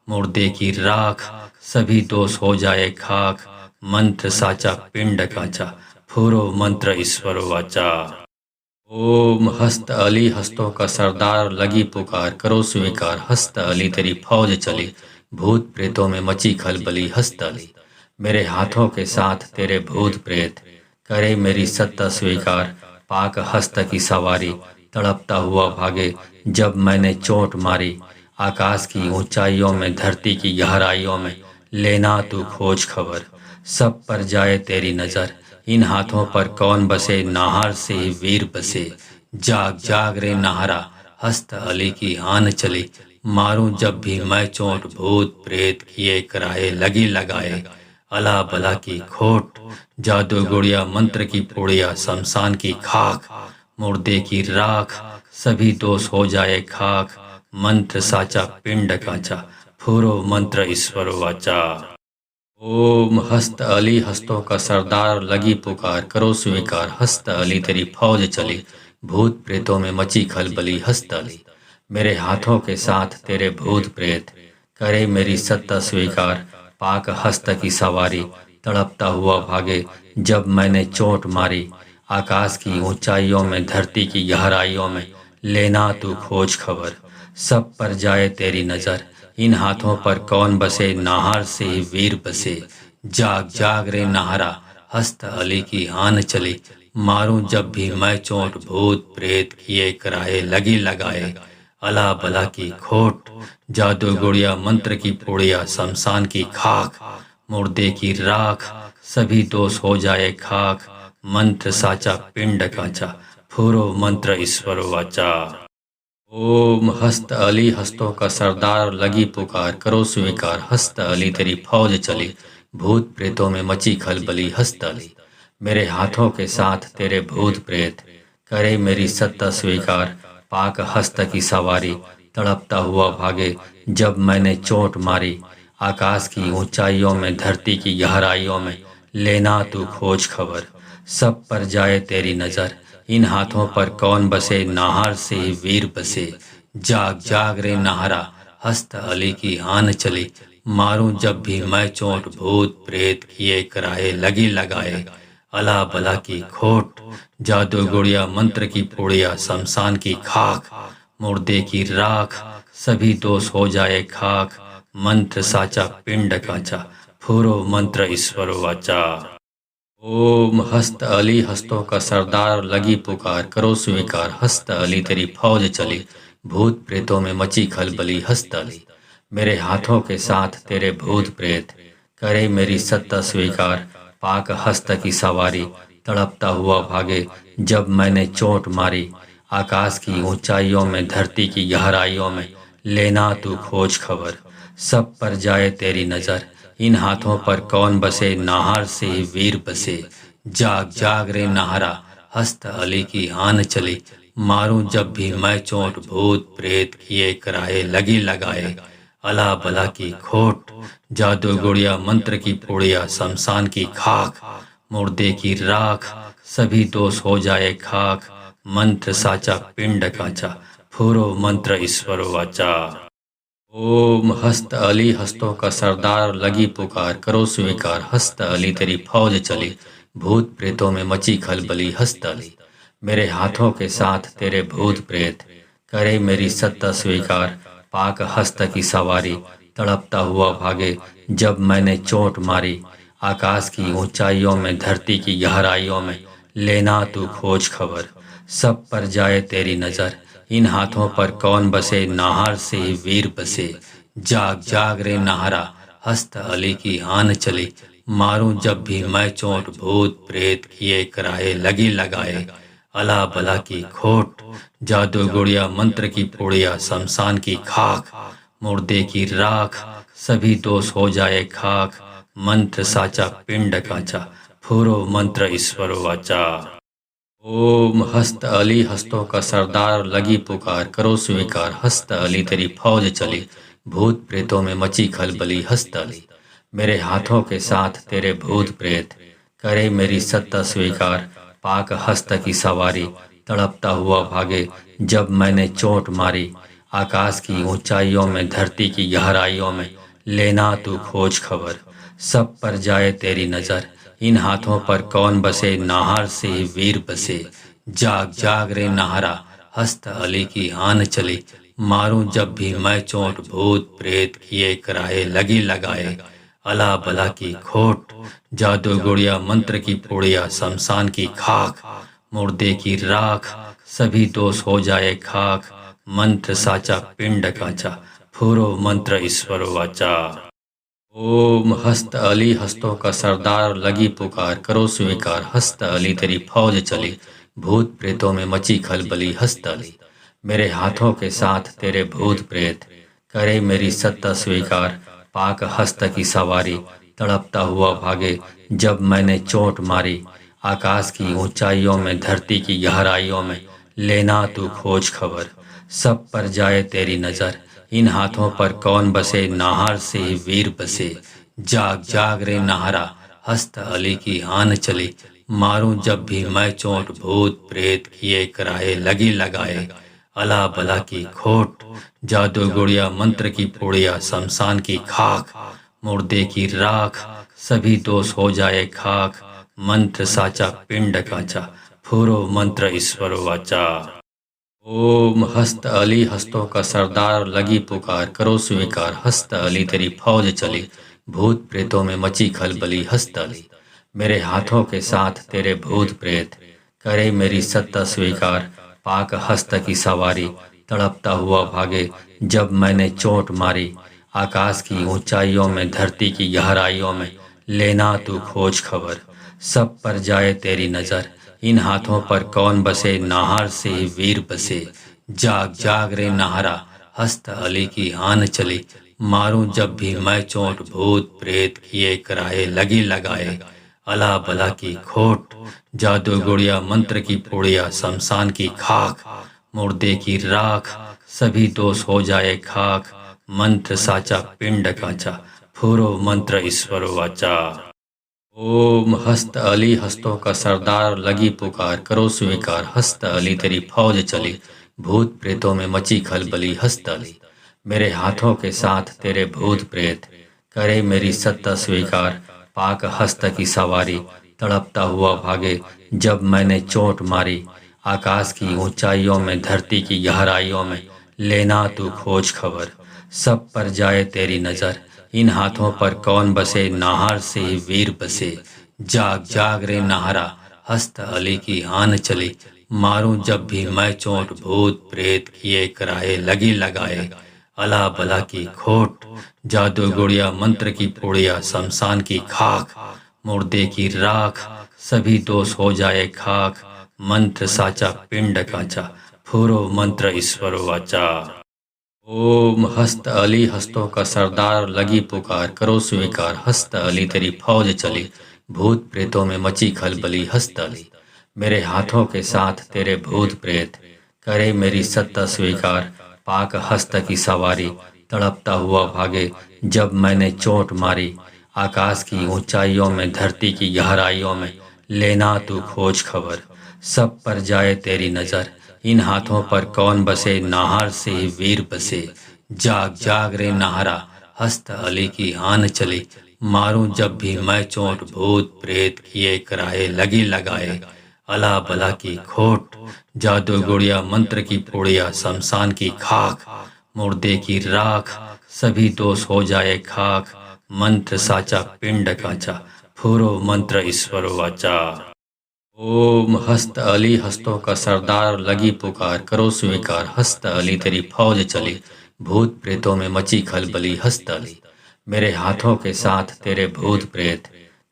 मुर्दे की राख, सभी दोष हो जाए खाक, मंत्र साचा पिंड काचा, फूरो मंत्र ईश्वर वाचा। ओम हस्त अली हस्तों का सरदार, लगी पुकार करो स्वीकार, हस्त अली तेरी फौज चली, भूत प्रेतों में मची खलबली, हस्त अली मेरे हाथों के साथ तेरे भूत प्रेत, करे मेरी सत्ता स्वीकार, पाक हस्त की सवारी, तड़पता हुआ भागे जब मैंने चोट मारी, आकाश की ऊंचाइयों में धरती की गहराइयों में, लेना तू खोज खबर, सब पर जाए तेरी नजर, इन हाथों पर कौन बसे, नाहर से ही वीर बसे, जाग जाग रे नाहरा, हस्त अली की आन चली, मारूं जब भी मैं चोट, भूत प्रेत किए कराए लगी लगाए, अला बला की खोट, जादू गुड़िया मंत्र की पुड़िया, शमशान की खाक, मुर्दे की राख, सभी दोष हो जाए खाक, मंत्र साचा पिंड काचा, फूरो मंत्र ईश्वर वाचा। ओम हस्त अली हस्तों का सरदार, लगी पुकार करो स्वीकार, हस्त अली तेरी फौज चली, भूत प्रेतों में मची खलबली, हस्त अली मेरे हाथों के साथ तेरे भूत प्रेत, करे मेरी सत्ता स्वीकार, पाक हस्त की सवारी, तड़पता हुआ भागे जब मैंने चोट मारी, आकाश की ऊंचाइयों में धरती की गहराइयों में, लेना तू खोज खबर, सब पर जाए तेरी नजर, इन हाथों पर कौन बसे, नाहर से ही वीर बसे, जाग जाग रे नाहरा, हस्त अली की आन चली, मारूं जब भी मैं चोट, भूत प्रेत किए कराए लगी लगाए, अला बला की खोट, जादू गुड़िया मंत्र की पुड़िया, शमशान की खाक, मुर्दे की राख, सभी दोष हो जाए खाक, मंत्र साचा पिंड काचा, फूरो मंत्र ईश्वर वाचा। ओम हस्त अली हस्तों का सरदार, लगी पुकार करो स्वीकार, हस्त अली तेरी फौज चली, भूत प्रेतों में मची खलबली, हस्त अली मेरे हाथों के साथ तेरे भूत प्रेत, करे मेरी सत्ता स्वीकार, पाक हस्त की सवारी, तड़पता हुआ भागे जब मैंने चोट मारी, आकाश की ऊंचाइयों में धरती की गहराइयों में, लेना तू खोज खबर, सब पर जाए तेरी नजर, इन हाथों पर कौन बसे, नाहर से ही वीर बसे, जाग जाग रे नाहरा, हस्त अली की आन चली, मारूं जब भी मैं चोट, भूत प्रेत किए कराए लगी लगाए, अला बला की खोट, जादू गुड़िया मंत्र की पुड़िया, शमशान की खाक, मुर्दे की राख, सभी दोष हो जाए खाक, मंत्र साचा पिंड काचा, फूरो मंत्र ईश्वर वाचा। ओम हस्त अली हस्तों का सरदार, लगी पुकार करो स्वीकार, हस्त अली तेरी फौज चली, भूत प्रेतों में मची खलबली, हस्त अली मेरे हाथों के साथ तेरे भूत प्रेत, करे मेरी सत्ता स्वीकार, पाक हस्त की सवारी, तड़पता हुआ भागे जब मैंने चोट मारी। आकाश की ऊंचाइयों में, धरती की गहराइयों में, लेना तू खोज खबर। सब पर जाए तेरी नजर, इन हाथों पर कौन बसे, नाहर से ही वीर बसे। जाग जाग रे नाहरा, हस्त अली की आन चली। मारूं जब भी मैं चोट, भूत प्रेत किए कराए लगी लगाए। अला बला की खोट, जादू गुड़िया मंत्र की पुड़िया, शमशान की खाक, मुर्दे की राख, सभी दोष हो जाए खाक। मंत्र साचा पिंड काचा, फूरो मंत्र ईश्वर वाचा। ओम हस्त अली हस्तों का सरदार, लगी पुकार करो स्वीकार। हस्त अली तेरी फौज चली, भूत प्रेतों में मची खलबली। हस्त अली मेरे हाथों के साथ तेरे भूत प्रेत, करे मेरी सत्ता स्वीकार, पाक हस्त की सवारी, तड़पता हुआ भागे जब मैंने चोट मारी। आकाश की ऊंचाइयों में, धरती की गहराइयों में, लेना तू खोज खबर। सब पर जाए तेरी नजर, इन हाथों पर कौन बसे, नाहर से ही वीर बसे। जाग जाग रे नाहरा, हस्त अली की आन चली। मारूं जब भी मैं चोट, भूत प्रेत किए कराए लगी लगाए। अला बला की खोट, जादू गुड़िया मंत्र की पुड़िया, शमशान की खाक, मुर्दे की राख, सभी दोष हो जाए खाक। मंत्र साचा पिंड काचा, फूरो मंत्र ईश्वर वाचा। ओम हस्त अली हस्तों का सरदार, लगी पुकार करो स्वीकार। हस्त अली तेरी फौज चली, भूत प्रेतों में मची खलबली। हस्त अली मेरे हाथों के साथ तेरे भूत प्रेत, करे मेरी सत्ता स्वीकार, पाक हस्त की सवारी, तड़पता हुआ भागे जब मैंने चोट मारी। आकाश की ऊंचाइयों में, धरती की गहराइयों में, लेना तू खोज खबर। सब पर जाए तेरी नजर, इन हाथों पर कौन बसे, नाहर से ही वीर बसे। जाग जाग रे नाहरा, हस्त अली की आन चली। मारूं जब भी मैं चोट, भूत प्रेत किए कराए लगी लगाए। अला बला की खोट, जादू गुड़िया मंत्र की पुड़िया, शमशान की खाक, मुर्दे की राख, सभी दोष हो जाए खाक। मंत्र साचा पिंड काचा, फूरो मंत्र ईश्वर वाचा। ओम हस्त अली हस्तों का सरदार, लगी पुकार करो स्वीकार। हस्त अली तेरी फौज चली, भूत प्रेतों में मची खलबली। हस्त अली मेरे हाथों के साथ तेरे भूत प्रेत, करे मेरी सत्ता स्वीकार, पाक हस्त की सवारी, तड़पता हुआ भागे जब मैंने चोट मारी। आकाश की ऊंचाइयों में, धरती की गहराइयों में, लेना तू खोज खबर। सब पर जाए तेरी नजर, इन हाथों पर कौन बसे, नाहर से ही वीर बसे। जाग जाग रे नाहरा, हस्त अली की आन चली। मारूं जब भी मैं चोट, भूत प्रेत किए कराए लगी लगाए। अला बला की खोट, जादू गुड़िया मंत्र की पुड़िया, शमशान की खाक, मुर्दे की राख, सभी दोष हो जाए खाक। मंत्र साचा पिंड काचा, फूरो मंत्र ईश्वर वाचा। ओम हस्त अली हस्तों का सरदार, लगी पुकार करो स्वीकार। हस्त अली तेरी फौज चली, भूत प्रेतों में मची खलबली। हस्त अली मेरे हाथों के साथ तेरे भूत प्रेत, करे मेरी सत्ता स्वीकार, पाक हस्त की सवारी, तड़पता हुआ भागे जब मैंने चोट मारी। आकाश की ऊंचाइयों में, धरती की गहराइयों में, लेना तू खोज खबर। सब पर जाए तेरी नजर, इन हाथों पर कौन बसे, नाहर से ही वीर बसे। जाग जाग रे नाहरा, हस्त अली की आन चली। मारूं जब भी मैं चोट, भूत प्रेत किए कराए लगी लगाए। अला बला की खोट, जादू गुड़िया मंत्र की पुड़िया, शमशान की खाक, मुर्दे की राख, सभी दोष हो जाए खाक। मंत्र साचा पिंड काचा, फूरो मंत्र ईश्वर वाचा। ओम हस्त अली हस्तों का सरदार, लगी पुकार करो स्वीकार। हस्त अली तेरी फौज चली, भूत प्रेतों में मची खलबली। हस्त अली मेरे हाथों के साथ तेरे भूत प्रेत, करे मेरी सत्ता स्वीकार, पाक हस्त की सवारी, तड़पता हुआ भागे जब मैंने चोट मारी। आकाश की ऊंचाइयों में, धरती की गहराइयों में, लेना तू खोज खबर। सब पर जाए तेरी नजर, इन हाथों पर कौन बसे, नाहर से ही वीर बसे। जाग जाग रे नाहरा, हस्त अली की आन चली। मारूं जब भी मैं चोट, भूत प्रेत किए कराए लगी लगाए। अला बला की खोट, जादू गुड़िया मंत्र की पुड़िया शमशान की खाक, मुर्दे की राख, सभी दोष हो जाए खाक, मंत्र साचा पिंड काचा, फूरो मंत्र ईश्वर वाचा। ओम हस्त अली हस्तों का सरदार लगी पुकार, करो स्वीकार हस्त अली तेरी फौज चली, भूत प्रेतों में मची खलबली हस्त अली, मेरे हाथों के साथ तेरे भूत प्रेत, करे मेरी सत्ता स्वीकार, पाक हस्त की सवारी, तड़पता हुआ भागे जब मैंने चोट मारी, आकाश की ऊंचाइयों में धरती की गहराइयों में, लेना तू खोज खबर, सब पर जाए तेरी नजर, इन हाथों पर कौन बसे नाहर से ही वीर बसे, जाग जाग रे नाहरा, हस्त अली की आन चली, मारूं जब भी मैं चोट भूत प्रेत किए कराए लगी लगाए, अला बला की खोट, जादू गुड़िया मंत्र की पुड़िया शमशान की खाक, मुर्दे की राख, सभी दोष हो जाए खाक, मंत्र साचा पिंड काचा, फूरो मंत्र ईश्वर वाचा। ओम हस्त अली हस्तों का सरदार लगी पुकार, करो स्वीकार हस्त अली तेरी फौज चली, भूत प्रेतों में मची खलबली हस्त अली, मेरे हाथों के साथ तेरे भूत प्रेत,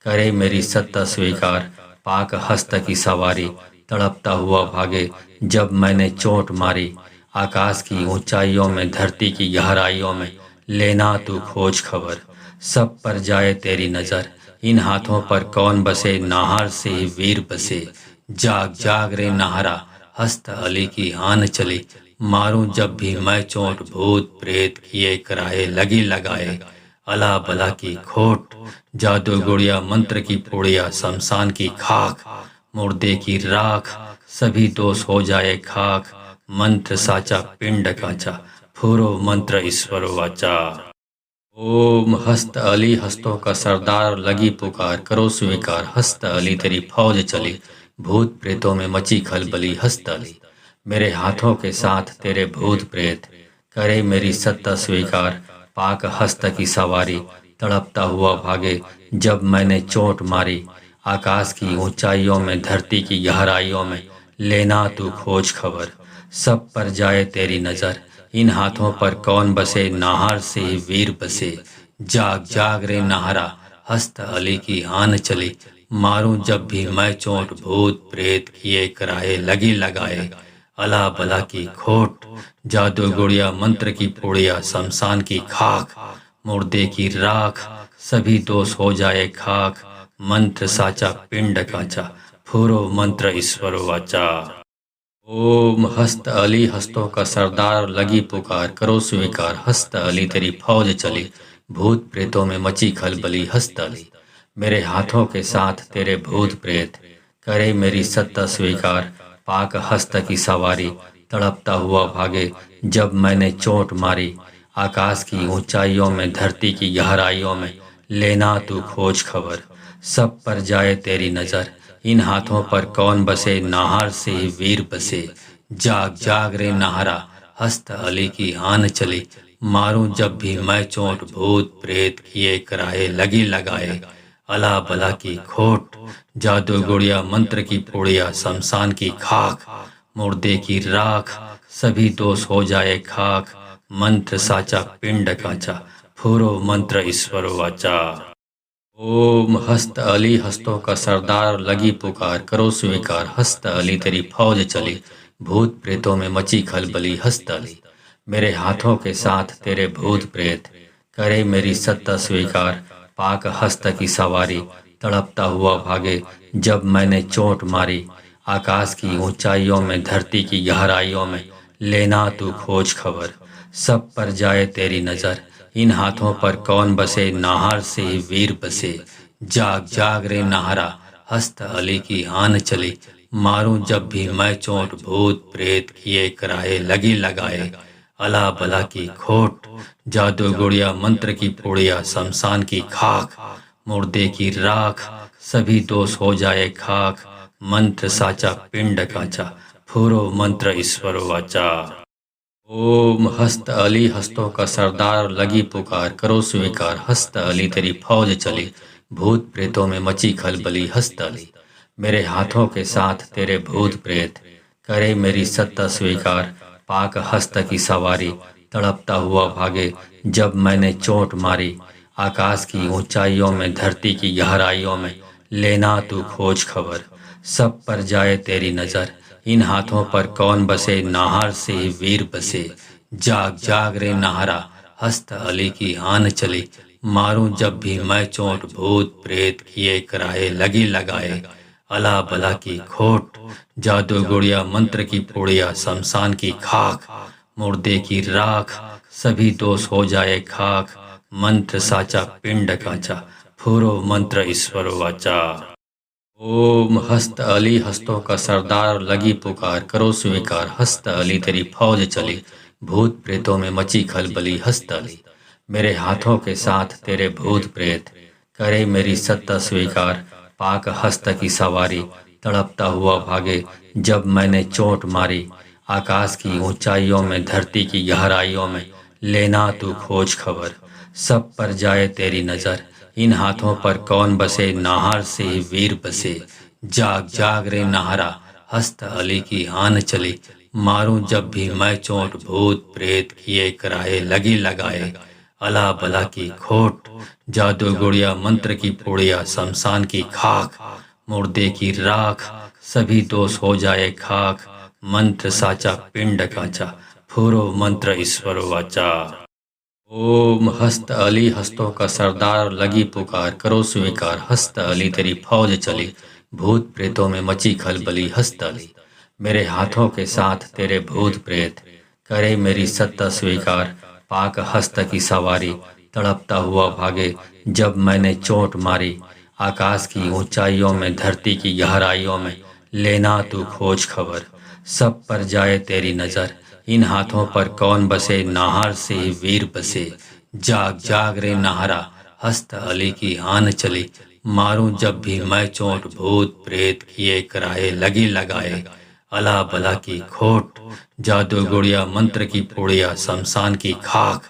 करे मेरी सत्ता स्वीकार, पाक हस्त की सवारी, तड़पता हुआ भागे जब मैंने चोट मारी, आकाश की ऊंचाइयों में धरती की गहराइयों में, लेना तू खोज खबर, सब पर जाए तेरी नजर, इन हाथों पर कौन बसे नाहर से ही वीर बसे, जाग जाग रे नाहरा, हस्त अली की आन चली, मारूं जब भी मैं चोट भूत प्रेत किए कराए लगी लगाए, अला बला की खोट, जादू गुड़िया मंत्र की पुड़िया शमशान की खाक, मुर्दे की राख, सभी दोष हो जाए खाक, मंत्र साचा पिंड काचा, फूरो मंत्र ईश्वर वाचा। ओम हस्त अली हस्तों का सरदार लगी पुकार, करो स्वीकार हस्त अली तेरी फौज चली, भूत प्रेतों में मची खलबली हस्त अली, मेरे हाथों के साथ तेरे भूत प्रेत, करे मेरी सत्ता स्वीकार, पाक हस्त की सवारी, तड़पता हुआ भागे जब मैंने चोट मारी, आकाश की ऊंचाइयों में धरती की गहराइयों में, लेना तू खोज खबर, सब पर जाए तेरी नजर, इन हाथों पर कौन बसे नाहर से ही वीर बसे, जाग जाग रे नाहरा, हस्त अली की आन चली, मारूं जब भी मैं चोट भूत प्रेत किए कराए लगी लगाए, अला बला की खोट, जादू गुड़िया मंत्र की पुड़िया शमशान की खाक, मुर्दे की राख, सभी दोष हो जाए खाक, मंत्र साचा पिंड काचा, फूरो मंत्र ईश्वर वाचा। ओम हस्त अली हस्तों का सरदार लगी पुकार, करो स्वीकार हस्त अली तेरी फौज चली, भूत प्रेतों में मची खलबली हस्त अली, मेरे हाथों के साथ तेरे भूत प्रेत, करे मेरी सत्ता स्वीकार, पाक हस्त की सवारी, तड़पता हुआ भागे जब मैंने चोट मारी, आकाश की ऊंचाइयों में धरती की गहराइयों में, लेना तू खोज खबर, सब पर जाए तेरी नजर, इन हाथों पर कौन बसे नाहर से ही वीर बसे, जाग जाग रे नाहरा, हस्त अली की आन चली, मारूं जब भी मैं चोट भूत प्रेत किए कराए लगी लगाए, अला बला की खोट, जादू गुड़िया मंत्र की पुड़िया शमशान की खाक, मुर्दे की राख, सभी दोष हो जाए खाक, मंत्र साचा पिंड काचा, फूरो मंत्र ईश्वर वाचा। ओम हस्त अली हस्तों का सरदार लगी पुकार, करो स्वीकार हस्त अली तेरी फौज चली, भूत प्रेतों में मची खलबली हस्त अली, मेरे हाथों के साथ तेरे भूत प्रेत, करे मेरी सत्ता स्वीकार, पाक हस्त की सवारी, तड़पता हुआ भागे जब मैंने चोट मारी, आकाश की ऊंचाइयों में धरती की गहराइयों में, लेना तू खोज खबर, सब पर जाए तेरी नजर, इन हाथों पर कौन बसे नाहर से ही वीर बसे, जाग जाग रे नाहरा, हस्त अली की आन चली, मारूं जब भी मैं चोट भूत प्रेत किए कराए लगी लगाए, अला बला की खोट, जादू गुड़िया मंत्र की पुड़िया शमशान की खाक, मुर्दे की राख, सभी दोष हो जाए खाक, मंत्र साचा पिंड काचा, फूरो मंत्र ईश्वर वाचा। ओम हस्त अली हस्तों का सरदार लगी पुकार, करो स्वीकार हस्त अली तेरी फौज चली, भूत प्रेतों में मची खलबली हस्त अली, मेरे हाथों के साथ तेरे भूत प्रेत, करे मेरी सत्ता स्वीकार, पाक हस्त की सवारी, तड़पता हुआ भागे जब मैंने चोट मारी। आकाश की ऊंचाइयों में, धरती की गहराइयों में, लेना तू खोज खबर। सब पर जाए तेरी नजर, इन हाथों पर कौन बसे, नाहर से ही वीर बसे। जाग जाग रे नाहरा, हस्त अली की आन चली। मारूं जब भी मैं चोट, भूत प्रेत किए कराए लगी लगाए। अला बला की खोट, जादू गुड़िया मंत्र की पुड़िया, शमशान की खाक, मुर्दे की राख, सभी दोष हो जाए खाक। मंत्र साचा पिंड काचा, फूरो मंत्र ईश्वर वाचा। ओम हस्त अली, हस्तों का सरदार, लगी पुकार, करो स्वीकार। हस्त अली तेरी फौज चली, भूत प्रेतों में मची खलबली। हस्त अली मेरे हाथों के साथ तेरे भूत प्रेत, करे मेरी सत्ता स्वीकार। पाक हस्त की सवारी, तड़पता हुआ भागे जब मैंने चोट मारी। आकाश की ऊंचाइयों में, धरती की गहराइयों में, लेना तू खोज खबर। सब पर जाए तेरी नजर, इन हाथों पर कौन बसे, नाहर से ही वीर बसे। जाग जाग रे नाहरा, हस्त अली की आन चली। मारूं जब भी मैं चोट, भूत प्रेत किए कराए लगी लगाए। अला बला की खोट, जादू गुड़िया मंत्र की पुड़िया, शमशान की खाक, मुर्दे की राख, सभी दोष हो जाए खाक। मंत्र साचा पिंड काचा, फूरो मंत्र ईश्वर वाचा। ओम हस्त अली, हस्तों का सरदार, लगी पुकार, करो स्वीकार। हस्त अली तेरी फौज चली, भूत प्रेतों में मची खलबली। हस्त अली मेरे हाथों के साथ तेरे भूत प्रेत, करे मेरी सत्ता स्वीकार। पाक हस्त की सवारी, तड़पता हुआ भागे जब मैंने चोट मारी। आकाश की ऊंचाइयों में, धरती की गहराइयों में, लेना तू खोज खबर। सब पर जाए तेरी नजर, इन हाथों पर कौन बसे, नाहर से ही वीर बसे। जाग जाग रे नाहरा, हस्त अली की आन चली। मारूं जब भी मैं चोट, भूत प्रेत किए कराए लगी लगाए। अला बला की खोट, जादू गुड़िया मंत्र की पुड़िया, शमशान की खाक,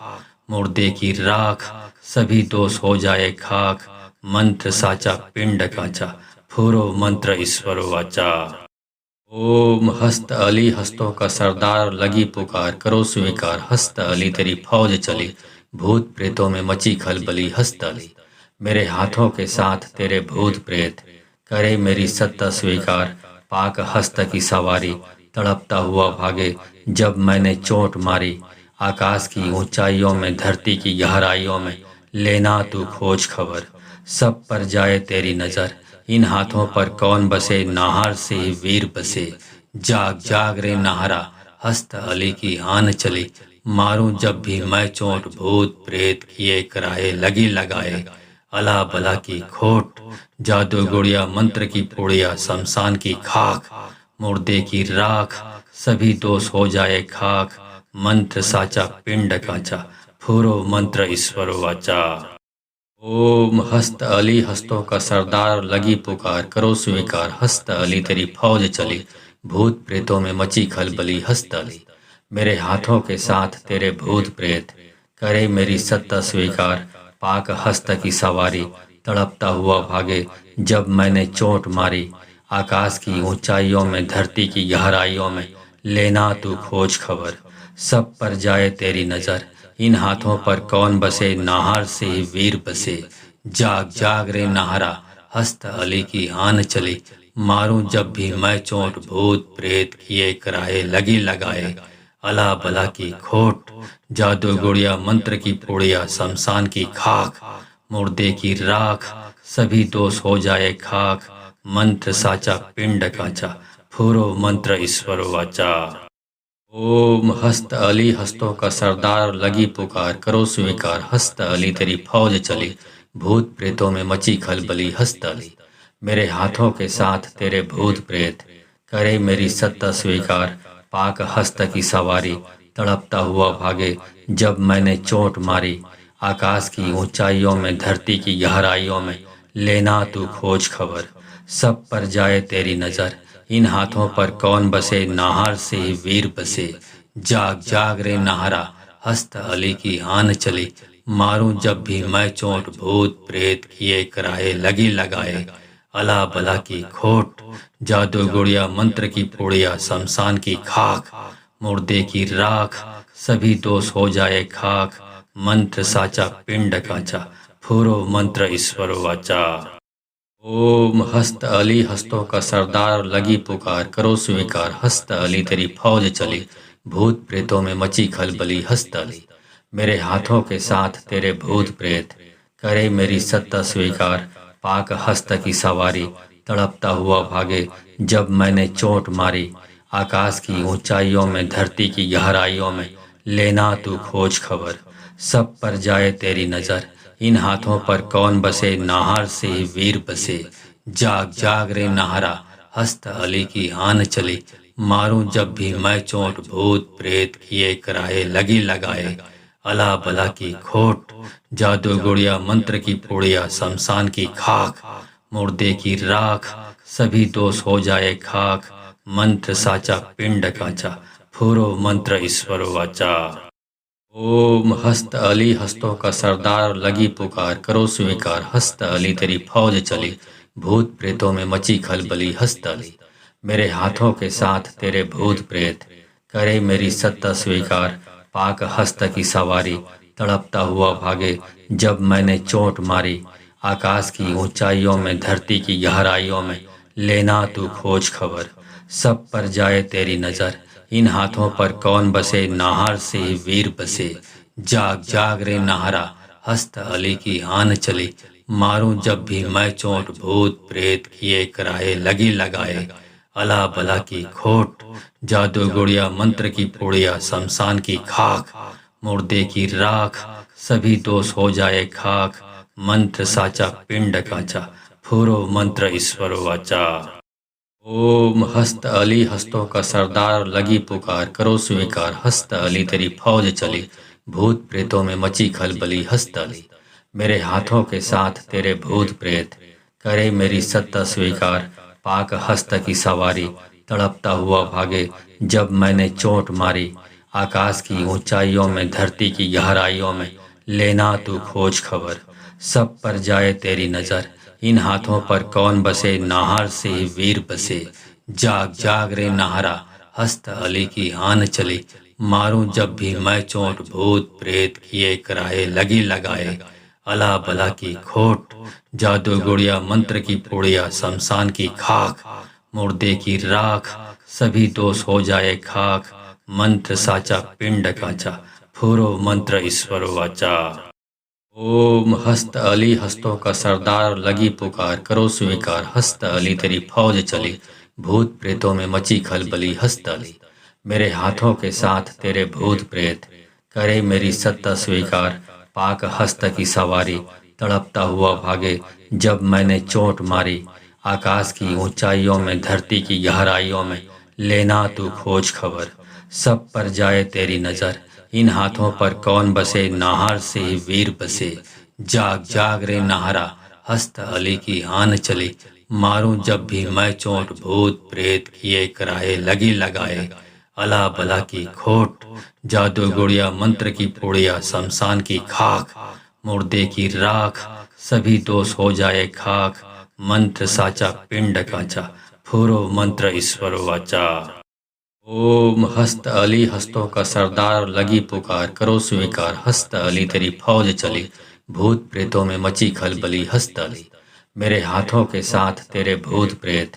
मुर्दे की राख, सभी दोष हो जाए खाक। मंत्र साचा पिंड काचा, फूरो मंत्र ईश्वर वाचा। ओम हस्त अली, हस्तों का सरदार, लगी पुकार, करो स्वीकार। हस्त अली तेरी फौज चली, भूत प्रेतों में मची खलबली। हस्त अली मेरे हाथों के साथ तेरे भूत प्रेत, करे मेरी सत्ता स्वीकार। पाक हस्त की सवारी, तड़पता हुआ भागे जब मैंने चोट मारी। आकाश की ऊंचाइयों में, धरती की गहराइयों में, लेना तू खोज खबर। सब पर जाए तेरी नजर, इन हाथों पर कौन बसे, नाहर से ही वीर बसे। जाग जाग रे नाहरा, हस्त अली की आन चली। मारूं जब भी मैं चोट, भूत प्रेत किए कराए लगी लगाए। अला बला की खोट, जादू गुड़िया मंत्र की पुड़िया, शमशान की खाक, मुर्दे की राख, सभी दोष हो जाए खाक। मंत्र साचा पिंड काचा, फूरो मंत्र ईश्वर वाचा। ओम हस्त अली, हस्तों का सरदार, लगी पुकार, करो स्वीकार। हस्त अली तेरी फौज चली, भूत प्रेतों में मची खलबली। हस्त अली मेरे हाथों के साथ तेरे भूत प्रेत, करे मेरी सत्ता स्वीकार। पाक हस्त की सवारी, तड़पता हुआ भागे जब मैंने चोट मारी। आकाश की ऊंचाइयों में, धरती की गहराइयों में, लेना तू खोज खबर। सब पर जाए तेरी नजर, इन हाथों पर कौन बसे, नाहर से ही वीर बसे। जाग जाग रे नाहरा, हस्त अली की आन चली। मारूं जब भी मैं चोट, भूत प्रेत किए कराए लगी लगाए। अला बला की खोट, जादू गुड़िया मंत्र की पुड़िया, शमशान की खाक, मुर्दे की राख, सभी दोष हो जाए खाक। मंत्र साचा पिंड काचा, फूरो मंत्र ईश्वर वाचा। ओम हस्त अली, हस्तों का सरदार, लगी पुकार, करो स्वीकार। हस्त अली तेरी फौज चली, भूत प्रेतों में मची खलबली। हस्त अली मेरे हाथों के साथ तेरे भूत प्रेत, करे मेरी सत्ता स्वीकार। पाक हस्त की सवारी, तड़पता हुआ भागे जब मैंने चोट मारी। आकाश की ऊंचाइयों में, धरती की गहराइयों में, लेना तू खोज खबर। सब पर जाए तेरी नजर, इन हाथों पर कौन बसे, नाहर से ही वीर बसे। जाग जाग रे नाहरा, हस्त अली की आन चली। मारूं जब भी मैं चोट, भूत प्रेत किए कराए लगी लगाए। अला बला की खोट, जादू गुड़िया मंत्र की पुड़िया, शमशान की खाक, मुर्दे की राख, सभी दोष हो जाए खाक, मंत्र साचा पिंड काचा, फूरो मंत्र ईश्वर वाचा। ओम हस्त अली हस्तों का सरदार लगी पुकार, करो स्वीकार हस्त अली तेरी फौज चली, भूत प्रेतों में मची खलबली हस्त अली, मेरे हाथों के साथ तेरे भूत प्रेत, करे मेरी सत्ता स्वीकार, पाक हस्त की सवारी, तड़पता हुआ भागे जब मैंने चोट मारी, आकाश की ऊंचाइयों में धरती की गहराइयों में, लेना तू खोज खबर, सब पर जाए तेरी नज़र, इन हाथों पर कौन बसे, नाहर से ही वीर बसे, जाग जाग रे नाहरा, हस्त अली की आन चली, मारूं जब भी मैं चोट, भूत प्रेत किए कराए लगी लगाए, अला बला की खोट, जादू गुड़िया मंत्र की पुड़िया, शमशान की खाक, मुर्दे की राख, सभी दोष हो जाए खाक, मंत्र साचा पिंड काचा, फूरो मंत्र ईश्वर वाचा। ओम हस्त अली हस्तों का सरदार लगी पुकार, करो स्वीकार हस्त अली तेरी फौज चली, भूत प्रेतों में मची खलबली हस्त अली, मेरे हाथों के साथ तेरे भूत प्रेत, करे मेरी सत्ता स्वीकार, पाक हस्त की सवारी, तड़पता हुआ भागे जब मैंने चोट मारी, आकाश की ऊंचाइयों में धरती की गहराइयों में, लेना तू खोज खबर, सब पर जाए तेरी नज़र, इन हाथों पर कौन बसे, नाहर से ही वीर बसे, जाग जाग रे नाहरा, हस्त अली की आन चली, मारूं जब भी मैं चोट, भूत प्रेत किए कराए लगी लगाए, अला बला की खोट, जादू गुड़िया मंत्र की पुड़िया, शमशान की खाक, मुर्दे की राख, सभी दोष हो जाए खाक, मंत्र साचा पिंड काचा, फूरो मंत्र ईश्वर वाचा। ओम हस्त अली हस्तों का सरदार लगी पुकार, करो स्वीकार हस्त अली तेरी फौज चली, भूत प्रेतों में मची खलबली हस्त अली, मेरे हाथों के साथ तेरे भूत प्रेत, करे मेरी सत्ता स्वीकार, पाक हस्त की सवारी, तड़पता हुआ भागे जब मैंने चोट मारी, आकाश की ऊंचाइयों में धरती की गहराइयों में, लेना तू खोज खबर, सब पर जाए तेरी नज़र, इन हाथों पर कौन बसे, नाहर से ही वीर बसे, जाग जाग रे नाहरा, हस्त अली की आन चली, मारूं जब भी मैं चोट, भूत प्रेत किए कराए लगी लगाए, अला बला की खोट, जादू गुड़िया मंत्र की पुड़िया, शमशान की खाक, मुर्दे की राख, सभी दोष हो जाए खाक, मंत्र साचा पिंड काचा, फूरो मंत्र ईश्वर वाचा। ओम हस्त अली हस्तों का सरदार लगी पुकार, करो स्वीकार हस्त अली तेरी फौज चली, भूत प्रेतों में मची खलबली हस्त अली, मेरे हाथों के साथ तेरे भूत प्रेत, करे मेरी सत्ता स्वीकार, पाक हस्त की सवारी, तड़पता हुआ भागे जब मैंने चोट मारी, आकाश की ऊंचाइयों में धरती की गहराइयों में, लेना तू खोज खबर, सब पर जाए तेरी नज़र, इन हाथों पर कौन बसे, नाहर से ही वीर बसे, जाग जाग रे नाहरा, हस्त अली की आन चली, मारूं जब भी मैं चोट, भूत प्रेत किए कराए लगी लगाए, अला बला की खोट, जादू गुड़िया मंत्र की पुड़िया, शमशान की खाक, मुर्दे की राख, सभी दोष हो जाए खाक, मंत्र साचा पिंड काचा, फूरो मंत्र ईश्वर वाचा। ओम हस्त अली हस्तों का सरदार लगी पुकार, करो स्वीकार हस्त अली तेरी फौज चली, भूत प्रेतों में मची खलबली हस्त अली, मेरे हाथों के साथ तेरे भूत प्रेत,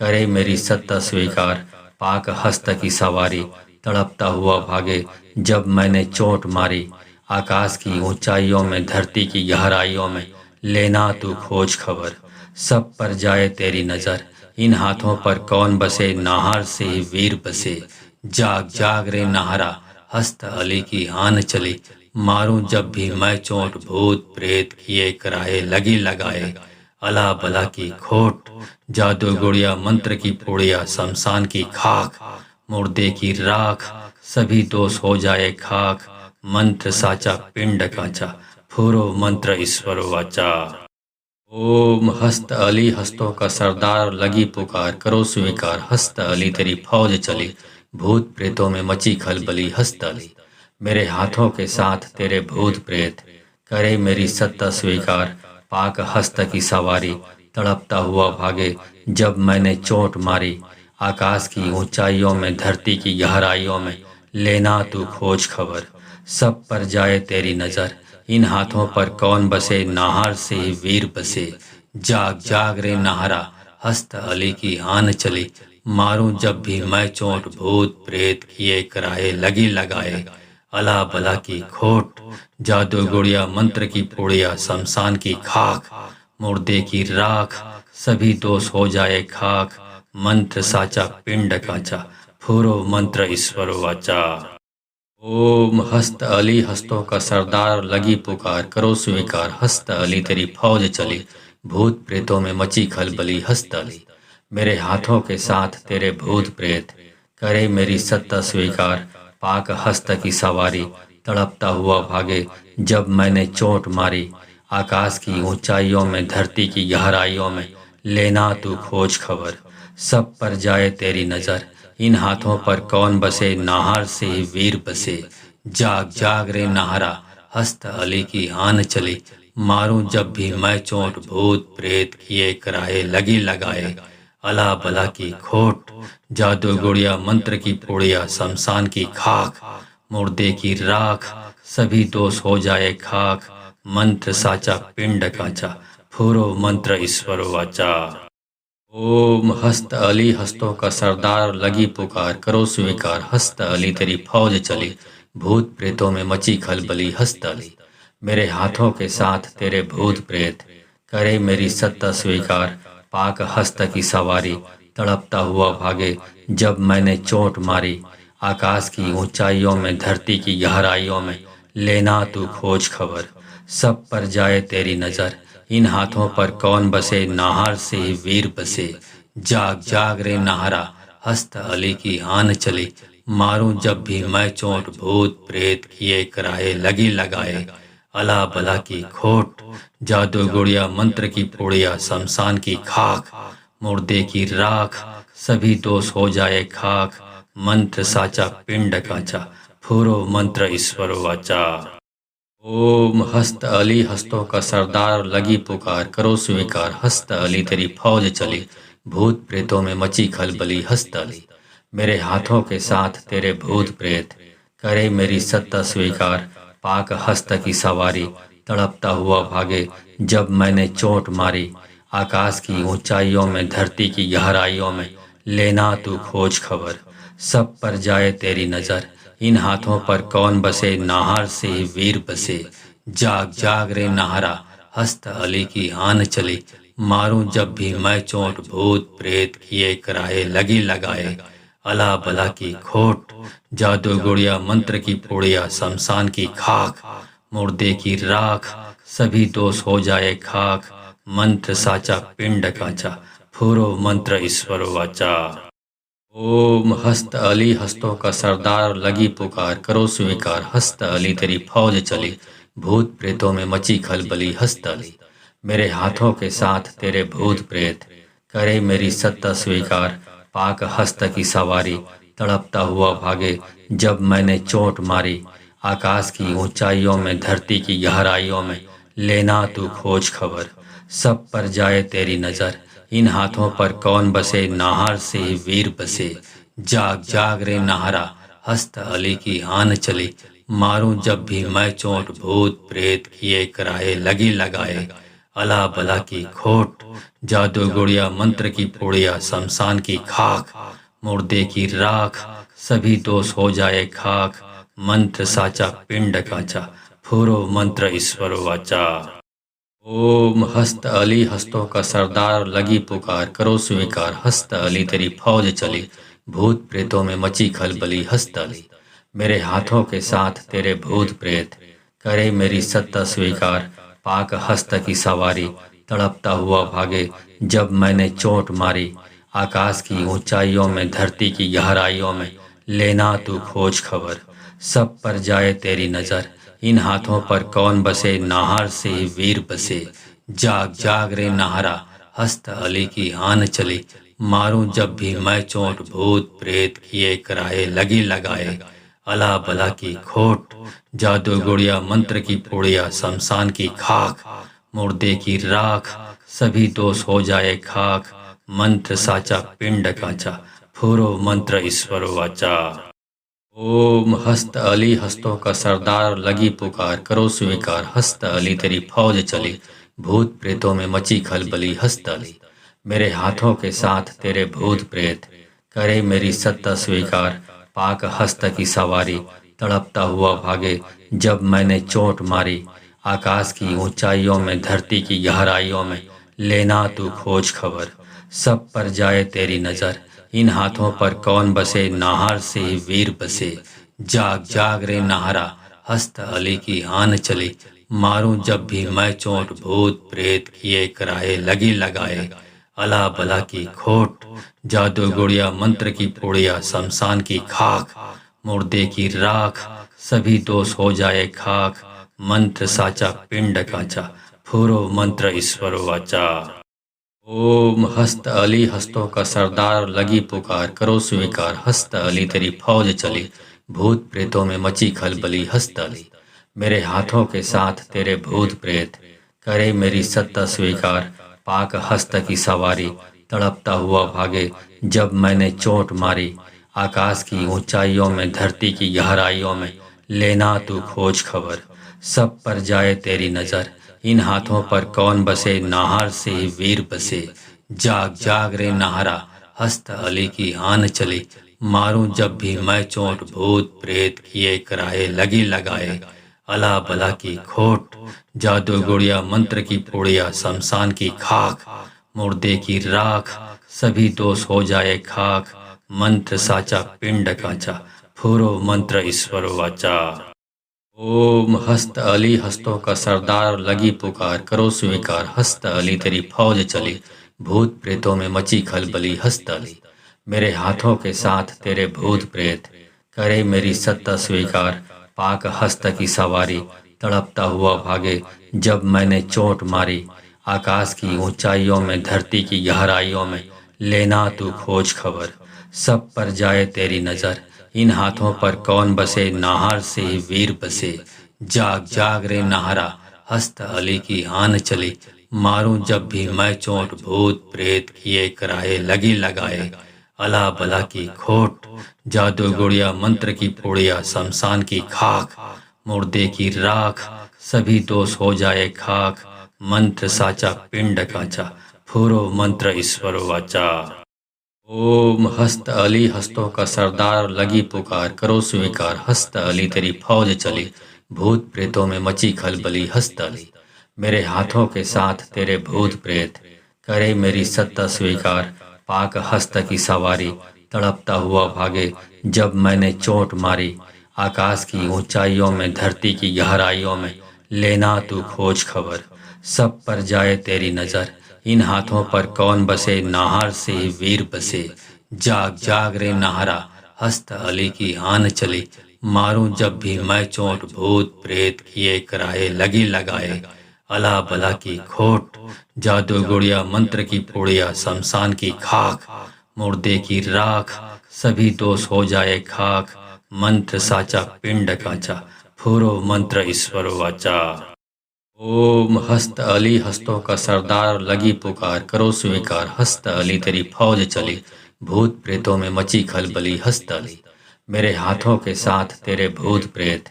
करे मेरी सत्ता स्वीकार, पाक हस्त की सवारी, तड़पता हुआ भागे जब मैंने चोट मारी, आकाश की ऊंचाइयों में धरती की गहराइयों में, लेना तू खोज खबर, सब पर जाए तेरी नज़र, इन हाथों पर कौन बसे, नाहर से ही वीर बसे, जाग जाग रे नाहरा, हस्त अली की आन चली, मारूं जब भी मैं चोट, भूत प्रेत किए कराए लगी लगाए, अला बला की खोट, जादू गुड़िया मंत्र की पुड़िया, शमशान की खाक, मुर्दे की राख, सभी दोष हो जाए खाक, मंत्र साचा पिंड काचा, फूरो मंत्र ईश्वर वाचा। ओम हस्त अली हस्तों का सरदार लगी पुकार, करो स्वीकार हस्त अली तेरी फौज चली, भूत प्रेतों में मची खलबली हस्त अली, मेरे हाथों के साथ तेरे भूत प्रेत, करे मेरी सत्ता स्वीकार, पाक हस्त की सवारी, तड़पता हुआ भागे जब मैंने चोट मारी, आकाश की ऊंचाइयों में धरती की गहराइयों में, लेना तू खोज खबर। सब पर जाए तेरी नज़र, इन हाथों पर कौन बसे, नाहर से ही वीर बसे। जाग जाग रे नाहरा, हस्त अली की आन चली। मारूं जब भी मैं चोट, भूत प्रेत किए कराए लगी लगाए। अला बला की खोट, जादू गुड़िया मंत्र की पुड़िया, शमशान की खाक, मुर्दे की राख, सभी दोष हो जाए खाक। मंत्र साचा पिंड काचा, फूरो मंत्र ईश्वर वाचा। ओम हस्त अली हस्तों का सरदार, लगी पुकार करो स्वीकार। हस्त अली तेरी फौज चली, भूत प्रेतों में मची खलबली। हस्त अली मेरे हाथों के साथ तेरे भूत प्रेत, करे मेरी सत्ता स्वीकार। पाक हस्त की सवारी, तड़पता हुआ भागे जब मैंने चोट मारी। आकाश की ऊंचाइयों में, धरती की गहराइयों में, लेना तू खोज खबर। सब पर जाए तेरी नज़र, इन हाथों पर कौन बसे, नाहर से ही वीर बसे। जाग जाग रे नाहरा, हस्त अली की आन चली। मारूं जब भी मैं चोट, भूत प्रेत किए कराए लगी लगाए। अला बला की खोट, जादू गुड़िया मंत्र की पुड़िया, शमशान की खाक, मुर्दे की राख, सभी दोष हो जाए खाक। मंत्र साचा पिंड काचा, फूरो मंत्र ईश्वर वाचा। ओम हस्त अली हस्तों का सरदार, लगी पुकार करो स्वीकार। हस्त अली तेरी फौज चली, भूत प्रेतों में मची खलबली। हस्त अली मेरे हाथों के साथ तेरे भूत प्रेत, करे मेरी सत्ता स्वीकार। पाक हस्त की सवारी, तड़पता हुआ भागे जब मैंने चोट मारी। आकाश की ऊंचाइयों में, धरती की गहराइयों में, लेना तू खोज खबर। सब पर जाए तेरी नज़र, इन हाथों पर कौन बसे, नाहर से ही वीर बसे। जाग जाग रे नाहरा, हस्त अली की आन चली। मारूं जब भी मैं चोट, भूत प्रेत किए कराए लगी लगाए। अला बला की खोट, जादू गुड़िया मंत्र की पुड़िया, शमशान की खाक, मुर्दे की राख, सभी दोष हो जाए खाक। मंत्र साचा पिंड काचा, फूरो मंत्र ईश्वर वाचा। ओम हस्त अली हस्तों का सरदार, लगी पुकार करो स्वीकार। हस्त अली तेरी फौज चली, भूत प्रेतों में मची खलबली। हस्त अली मेरे हाथों के साथ तेरे भूत प्रेत, करे मेरी सत्ता स्वीकार। पाक हस्त की सवारी, तड़पता हुआ भागे जब मैंने चोट मारी। आकाश की ऊंचाइयों में, धरती की गहराइयों में, लेना तू खोज खबर। सब पर जाए तेरी नज़र, इन हाथों पर कौन बसे, नाहर से ही वीर बसे। जाग जाग रे नाहरा, हस्त अली की आन चली। मारूं जब भी मैं चोट, भूत प्रेत किए कराए लगी लगाए। अला बला की खोट, जादू गुड़िया मंत्र की पुड़िया, शमशान की खाक, मुर्दे की राख, सभी दोष हो जाए खाक। मंत्र साचा पिंड काचा, फूरो मंत्र ईश्वर वाचा। ओम हस्त अली हस्तों का सरदार, लगी पुकार करो स्वीकार। हस्त अली तेरी फौज चली, भूत प्रेतों में मची खलबली। हस्त अली मेरे हाथों के साथ तेरे भूत प्रेत, करे मेरी सत्ता स्वीकार। पाक हस्त की सवारी, तड़पता हुआ भागे जब मैंने चोट मारी। आकाश की ऊंचाइयों में, धरती की गहराइयों में, लेना तू खोज खबर। सब पर जाए तेरी नज़र, इन हाथों पर कौन बसे, नाहर से ही वीर बसे। जाग जाग रे नाहरा, हस्त अली की आन चली। मारूं जब भी मैं चोट, भूत प्रेत किए कराए लगी लगाए। अला बला की खोट, जादू गुड़िया मंत्र की पुड़िया, शमशान की खाक, मुर्दे की राख, सभी दोष हो जाए खाक। मंत्र साचा पिंड काचा, फूरो मंत्र ईश्वर वाचा। ओम हस्त अली हस्तों का सरदार, लगी पुकार करो स्वीकार। हस्त अली तेरी फौज चली, भूत प्रेतों में मची खलबली। हस्त अली मेरे हाथों के साथ तेरे भूत प्रेत, करे मेरी सत्ता स्वीकार। पाक हस्त की सवारी, तड़पता हुआ भागे जब मैंने चोट मारी। आकाश की ऊंचाइयों में, धरती की गहराइयों में, लेना तू खोज खबर। सब पर जाए तेरी नज़र, इन हाथों पर कौन बसे, नाहर से ही वीर बसे। जाग जाग रे नाहरा, हस्त अली की आन चली। मारूं जब भी मैं चोट, भूत प्रेत किए कराए लगी लगाए। अला बला की खोट, जादू गुड़िया मंत्र की पुड़िया, शमशान की खाक, मुर्दे की राख, सभी दोष हो जाए खाक। मंत्र साचा पिंड काचा, फूरो मंत्र ईश्वर वाचा। ओम हस्त अली हस्तों का सरदार लगी पुकार करो स्वीकार हस्त अली तेरी फौज चली भूत प्रेतों में मची खलबली हस्त अली मेरे हाथों के साथ तेरे भूत प्रेत करे मेरी सत्ता स्वीकार पाक हस्त की सवारी तड़पता हुआ भागे जब मैंने चोट मारी आकाश की ऊंचाइयों में धरती की गहराइयों में लेना तू खोज खबर सब पर जाए तेरी नजर इन हाथों पर कौन बसे नाहर से ही वीर बसे जाग जाग रे नाहरा हस्त अली की आन चली मारूं जब भी मैं चोट भूत प्रेत किए कराए लगी लगाए अला बला की खोट जादू गुड़िया मंत्र की पुड़िया शमशान की खाक मुर्दे की राख सभी दोष हो जाए खाक मंत्र साचा पिंड काचा फूरो मंत्र ईश्वर वाचा। ओम हस्त अली हस्तों का सरदार लगी पुकार करो स्वीकार हस्त अली तेरी फौज चली भूत प्रेतों में मची खलबली हस्त अली मेरे हाथों के साथ तेरे भूत प्रेत करे मेरी सत्ता स्वीकार पाक हस्त की सवारी तड़पता हुआ भागे जब मैंने चोट मारी आकाश की ऊंचाइयों में धरती की गहराइयों में लेना तू खोज खबर सब पर जाए तेरी नजर इन हाथों पर कौन बसे नाहर से ही वीर बसे जाग जाग रे नाहरा हस्त अली की आन चली मारूं जब भी मैं चोट भूत प्रेत किए कराए लगी लगाए अला बला की खोट जादू गुड़िया मंत्र की पुड़िया शमशान की खाक मुर्दे की राख सभी दोष हो जाए खाक मंत्र साचा पिंड काचा फूरो मंत्र ईश्वर वाचा। ओम हस्त अली हस्तों का सरदार लगी पुकार करो स्वीकार हस्त अली तेरी फौज चली भूत प्रेतों में मची खलबली हस्त अली मेरे हाथों के साथ तेरे भूत प्रेत करे मेरी सत्ता स्वीकार पाक हस्त की सवारी तड़पता हुआ भागे जब मैंने चोट मारी आकाश की ऊंचाइयों में धरती की गहराइयों में लेना तू खोज खबर सब पर जाए तेरी नजर इन हाथों पर कौन बसे नाहर से ही वीर बसे जाग जाग रे नाहरा हस्त अली की आन चली मारूं जब भी मैं चोट भूत प्रेत किए कराए लगी लगाए अला बला की खोट जादू गुड़िया मंत्र की पुड़िया शमशान की खाक मुर्दे की राख सभी दोष हो जाए खाक मंत्र साचा पिंड काचा फूरो मंत्र ईश्वर वाचा। ओम हस्त अली हस्तों का सरदार लगी पुकार करो स्वीकार हस्त अली तेरी फौज चली भूत प्रेतों में मची खलबली हस्त अली मेरे हाथों के साथ तेरे भूत प्रेत करे मेरी सत्ता स्वीकार पाक हस्त की सवारी तड़पता हुआ भागे जब मैंने चोट मारी आकाश की ऊंचाइयों में धरती की गहराइयों में लेना तू खोज खबर सब पर जाए तेरी नजर इन हाथों पर कौन बसे नाहर से ही वीर बसे जाग जाग रे नाहरा हस्त अली की आन चली मारूं जब भी मैं चोट भूत प्रेत किए कराए लगी लगाए अला बला की खोट जादू गुड़िया मंत्र की पुड़िया शमशान की खाक मुर्दे की राख सभी दोष हो जाए खाक मंत्र साचा पिंड काचा फूरो मंत्र ईश्वर वाचा। ओम हस्त अली हस्तों का सरदार लगी पुकार करो स्वीकार हस्त अली तेरी फौज चली भूत प्रेतों में मची खलबली हस्त अली मेरे हाथों के साथ तेरे भूत प्रेत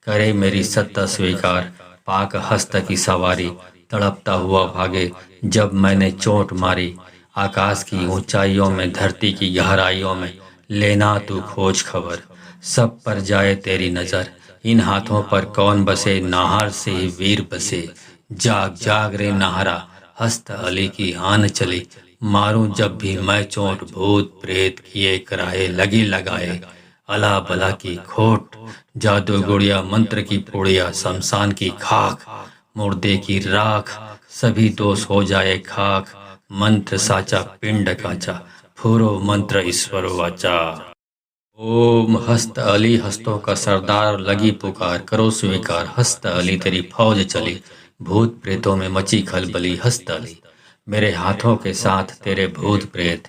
करे मेरी सत्ता स्वीकार पाक हस्त की सवारी तड़पता हुआ भागे जब मैंने चोट मारी आकाश की ऊंचाइयों में धरती की गहराइयों में लेना तू खोज खबर सब पर जाए तेरी नजर इन हाथों पर कौन बसे नाहर से ही वीर बसे जाग जाग रे नाहरा हस्त अली की आन चली मारूं जब भी मैं चोट भूत प्रेत किए कराए लगी लगाए अला बला की खोट जादू गुड़िया मंत्र की पुड़िया शमशान की खाक मुर्दे की राख सभी दोष हो जाए खाक मंत्र साचा पिंड काचा फूरो मंत्र ईश्वर वाचा। ओम हस्त अली हस्तों का सरदार लगी पुकार करो स्वीकार हस्त अली तेरी फौज चली भूत प्रेतों में मची खलबली हस्त अली मेरे हाथों के साथ तेरे भूत प्रेत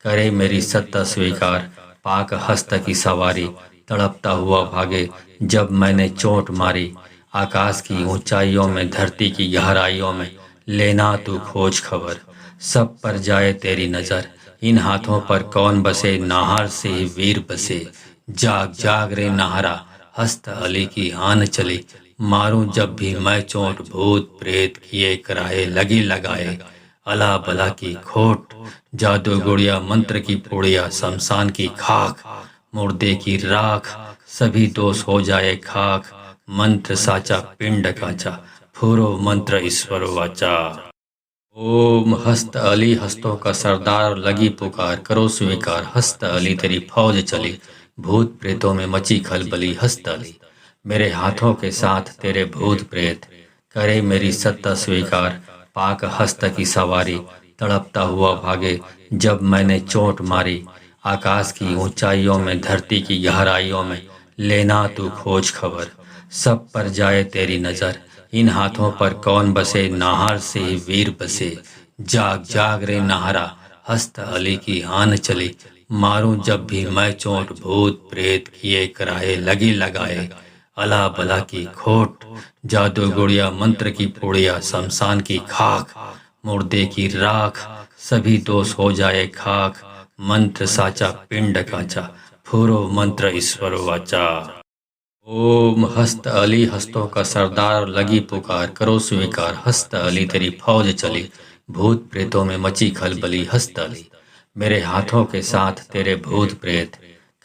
करे मेरी सत्ता स्वीकार पाक हस्त की सवारी तड़पता हुआ भागे जब मैंने चोट मारी आकाश की ऊंचाइयों में धरती की गहराइयों में लेना तू खोज खबर सब पर जाए तेरी नजर इन हाथों पर कौन बसे नाहर से ही वीर बसे जाग जाग रे नाहरा, हस्त अली की आन चली। मारूं जब भी मैं चोट, भूत प्रेत किए कराए लगी लगाए। अला बला की खोट, जादू गुड़िया मंत्र की पुड़िया, शमशान की खाक, मुर्दे की राख, सभी दोष हो जाए खाक। मंत्र साचा पिंड काचा, फूरो मंत्र ईश्वर वाचा। ओम हस्त अली, हस्तों का सरदार, लगी पुकार करो स्वीकार। हस्त अली तेरी फौज चली, भूत प्रेतों में मची खलबली। हस्त अली मेरे हाथों के साथ तेरे भूत प्रेत, करे मेरी सत्ता स्वीकार। पाक हस्त की सवारी, तड़पता हुआ भागे जब मैंने चोट मारी। आकाश की ऊंचाइयों में, धरती की गहराइयों में, लेना तू खोज खबर। सब पर जाए तेरी नजर, इन हाथों पर कौन बसे, नाहर से ही वीर बसे। जाग जाग रे नाहरा, हस्त अली की आन चली। मारूं जब भी मैं चोट, भूत प्रेत किए कराए लगी लगाए। अला बला की खोट, जादू गुड़िया मंत्र की पुड़िया, शमशान की खाक, मुर्दे की राख, सभी दोष हो जाए खाक। मंत्र साचा पिंड काचा, फूरो मंत्र ईश्वर वाचा। ओम हस्त अली, हस्तों का सरदार, लगी पुकार करो स्वीकार। हस्त अली तेरी फौज चली, भूत प्रेतों में मची खलबली। हस्त अली मेरे हाथों के साथ तेरे भूत प्रेत,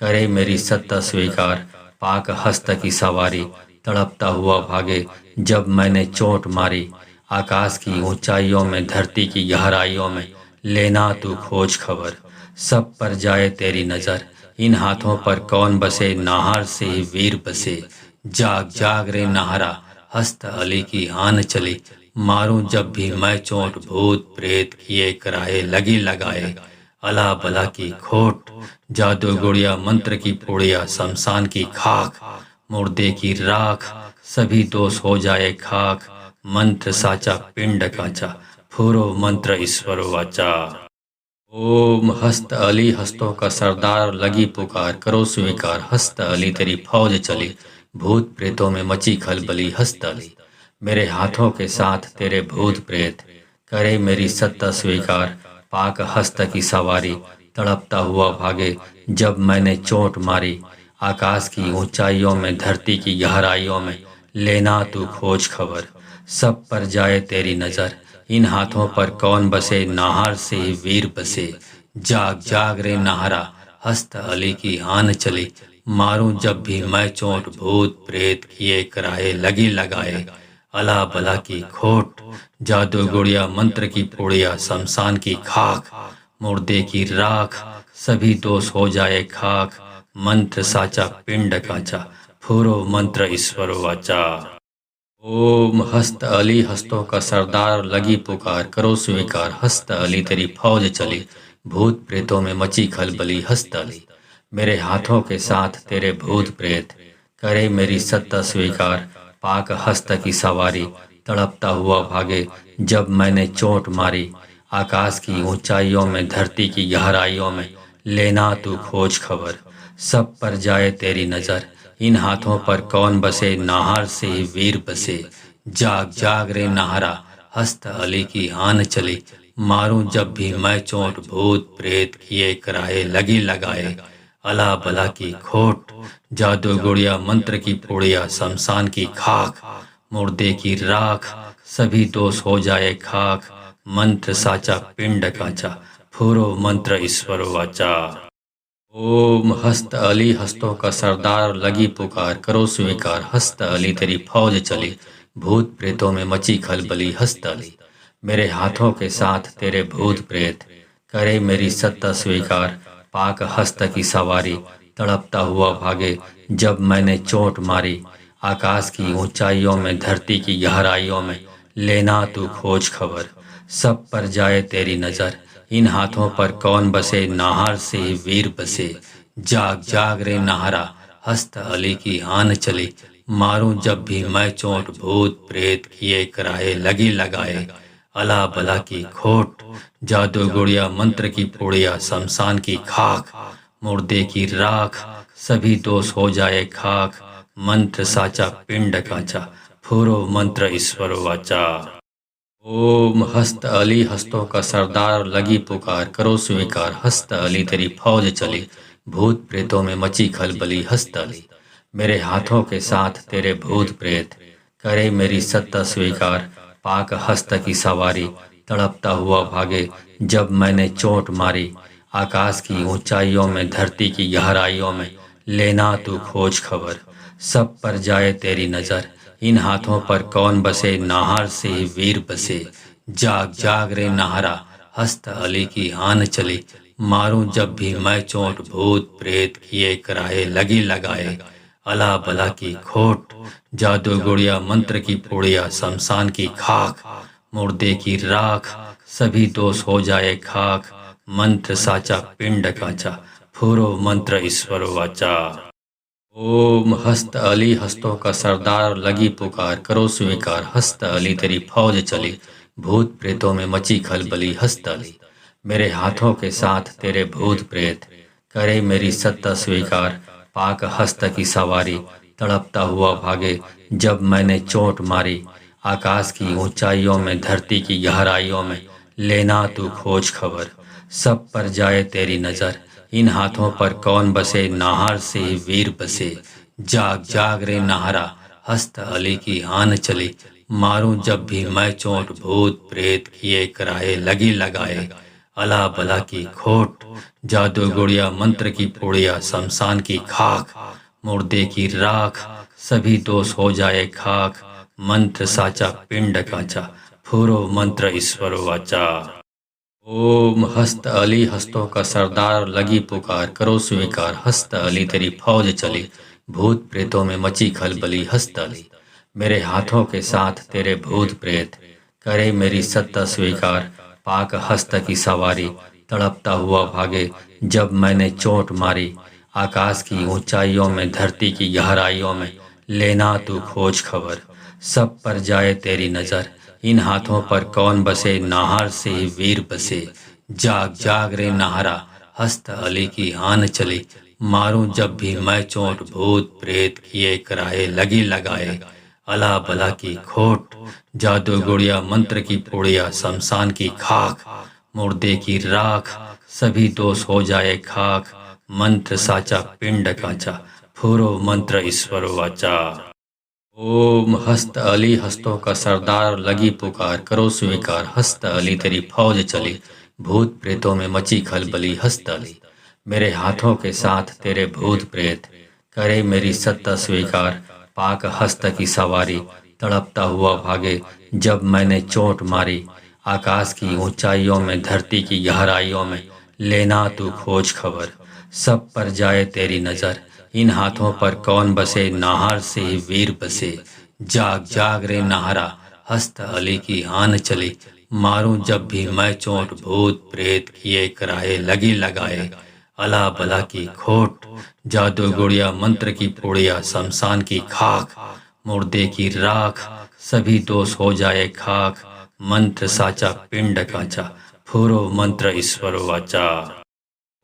करे मेरी सत्ता स्वीकार। पाक हस्त की सवारी, तड़पता हुआ भागे जब मैंने चोट मारी। आकाश की ऊंचाइयों में, धरती की गहराइयों में, लेना तू खोज खबर। सब पर जाए तेरी नजर, इन हाथों पर कौन बसे, नाहर से ही वीर बसे। जाग जाग रे नाहरा, हस्त अली की आन चली। मारूं जब भी मैं चोट, भूत प्रेत किए कराए लगी लगाए। अला बला की खोट, जादू गुड़िया मंत्र की पुड़िया, शमशान की खाक, मुर्दे की राख, सभी दोष हो जाए खाक। मंत्र साचा पिंड काचा, फूरो मंत्र ईश्वर वाचा। ओम हस्त अली, हस्तों का सरदार, लगी पुकार करो स्वीकार। हस्त अली तेरी फौज चली, भूत प्रेतों में मची खलबली। हस्त अली मेरे हाथों के साथ तेरे भूत प्रेत, करे मेरी सत्ता स्वीकार। पाक हस्त की सवारी, तड़पता हुआ भागे जब मैंने चोट मारी। आकाश की ऊंचाइयों में, धरती की गहराइयों में, लेना तू खोज खबर। सब पर जाए तेरी नजर, इन हाथों पर कौन बसे, नाहर से ही वीर बसे। जाग जाग रे नाहरा, हस्त अली की आन चली। मारूं जब भी मैं चोट, भूत प्रेत किए कराए लगी लगाए। अला बला की खोट, जादू गुड़िया मंत्र की पुड़िया, शमशान की खाक, मुर्दे की राख, सभी दोष हो जाए खाक। मंत्र साचा पिंड काचा, फूरो मंत्र ईश्वर वाचा। ओम हस्त अली, हस्तों का सरदार, लगी पुकार करो स्वीकार। हस्त अली तेरी फौज चली, भूत प्रेतों में मची खलबली। हस्त अली मेरे हाथों के साथ तेरे भूत प्रेत, करे मेरी सत्ता स्वीकार। पाक हस्त की सवारी, तड़पता हुआ भागे जब मैंने चोट मारी। आकाश की ऊंचाइयों में, धरती की गहराइयों में, लेना तू खोज खबर। सब पर जाए तेरी नजर, इन हाथों पर कौन बसे, नाहर से ही वीर बसे। जाग जाग रे नाहरा, हस्त अली की आन चली। मारूं जब भी मैं चोट, भूत प्रेत किए कराए लगी लगाए। अला बला की खोट, जादू गुड़िया मंत्र की पुड़िया, शमशान की खाक, मुर्दे की राख, सभी दोष हो जाए खाक। मंत्र साचा पिंड काचा, फूरो मंत्र ईश्वर वाचा। ओम हस्त अली, हस्तों का सरदार, लगी पुकार करो स्वीकार। हस्त अली तेरी फौज चली, भूत प्रेतों में मची खलबली। हस्त अली मेरे हाथों के साथ तेरे भूत प्रेत, करे मेरी सत्ता स्वीकार। पाक हस्त की सवारी, तड़पता हुआ भागे जब मैंने चोट मारी। आकाश की ऊंचाइयों में, धरती की गहराइयों में, लेना तू खोज खबर। सब पर जाए तेरी नजर, इन हाथों पर कौन बसे, नाहर से ही वीर बसे। जाग जाग रे नाहरा, हस्त अली की आन चली। मारूं जब भी मैं चोट, भूत प्रेत किए कराए लगी लगाए। अला बला की खोट, जादू गुड़िया मंत्र की पुड़िया, शमशान की खाक, मुर्दे की राख, सभी दोष हो जाए खाक। मंत्र साचा पिंड काचा, फूरो मंत्र ईश्वर वाचा। ओम हस्त अली, हस्तों का सरदार, लगी पुकार करो स्वीकार। हस्त अली तेरी फौज चली, भूत प्रेतों में मची खलबली हस्तली। मेरे हाथों के साथ तेरे भूत प्रेत करे मेरी सत्ता स्वीकार। पाक हस्त की सवारी तड़पता हुआ भागे जब मैंने चोट मारी। आकाश की ऊंचाइयों में धरती की गहराइयों में लेना तू खोज खबर। सब पर जाए तेरी नजर, इन हाथों पर कौन बसे, नाहर से ही वीर बसे। जाग जाग रे नाहरा, हस्त अली की आन चली। मारूं जब भी मैं चोट, भूत प्रेत किए कराए लगी लगाए। अला बला की खोट, जादू गुड़िया मंत्र की पुड़िया, शमशान की खाक, मुर्दे की राख, सभी दोष हो जाए खाक। मंत्र साचा पिंड काचा, फूरो मंत्र ईश्वर वाचा। ओम हस्त अली हस्तों का सरदार, लगी पुकार करो स्वीकार। हस्त अली तेरी फौज चली, भूत प्रेतों में मची खलबली हस्त अली। मेरे हाथों के साथ तेरे भूत प्रेत करे मेरी सत्ता स्वीकार। पाक हस्त की सवारी तड़पता हुआ भागे जब मैंने चोट मारी। आकाश की ऊंचाइयों में धरती की गहराइयों में लेना तू खोज खबर। सब पर जाए तेरी नजर, इन हाथों पर कौन बसे, नाहर से ही वीर बसे। जाग जाग रे नाहरा, हस्त अली की आन चली। मारूं जब भी मैं चोट, भूत प्रेत किए कराए लगी लगाए। अला बला की खोट, जादू गुड़िया मंत्र की पुड़िया, शमशान की खाक, मुर्दे की राख, सभी दोष हो जाए खाक। मंत्र साचा पिंड काचा, फूरो मंत्र ईश्वर वाचा। ओम हस्त अली हस्तों का सरदार, लगी पुकार करो स्वीकार। हस्त अली तेरी फौज चली, भूत प्रेतों में मची खलबली हस्त अली। मेरे हाथों के साथ तेरे भूत प्रेत करे मेरी सत्ता स्वीकार। पाक हस्त की सवारी तड़पता हुआ भागे जब मैंने चोट मारी। आकाश की ऊंचाइयों में धरती की गहराइयों में लेना तू खोज खबर। सब पर जाए तेरी नजर, इन हाथों पर कौन बसे, नाहर से ही वीर बसे। जाग जाग रे नाहरा, हस्त अली की आन चली। मारूं जब भी मैं चोट, भूत प्रेत किए कराए लगी लगाए। अला बला की खोट, जादू गुड़िया मंत्र की पुड़िया, शमशान की खाक, मुर्दे की राख, सभी दोष हो जाए खाक। मंत्र साचा पिंड काचा, फूरो मंत्र ईश्वर वाचा। ओम हस्त अली हस्तों का सरदार, लगी पुकार करो स्वीकार। हस्त अली तेरी फौज चली, भूत प्रेतों में मची खलबली हस्त अली। मेरे हाथों के साथ तेरे भूत प्रेत करे मेरी सत्ता स्वीकार। पाक हस्त की सवारी तड़पता हुआ भागे जब मैंने चोट मारी। आकाश की ऊंचाइयों में धरती की गहराइयों में लेना तू खोज खबर। सब पर जाए तेरी नजर, इन हाथों पर कौन बसे, नाहर से ही वीर बसे। जाग जाग रे नाहरा, हस्त अली की आन चली। मारूं जब भी मैं चोट, भूत प्रेत किए कराए लगी लगाए। अला बला की खोट, जादू गुड़िया मंत्र की पुड़िया, शमशान की खाक, मुर्दे की राख, सभी दोष हो जाए खाक। मंत्र साचा पिंड काचा, फूरो मंत्र ईश्वर वाचा।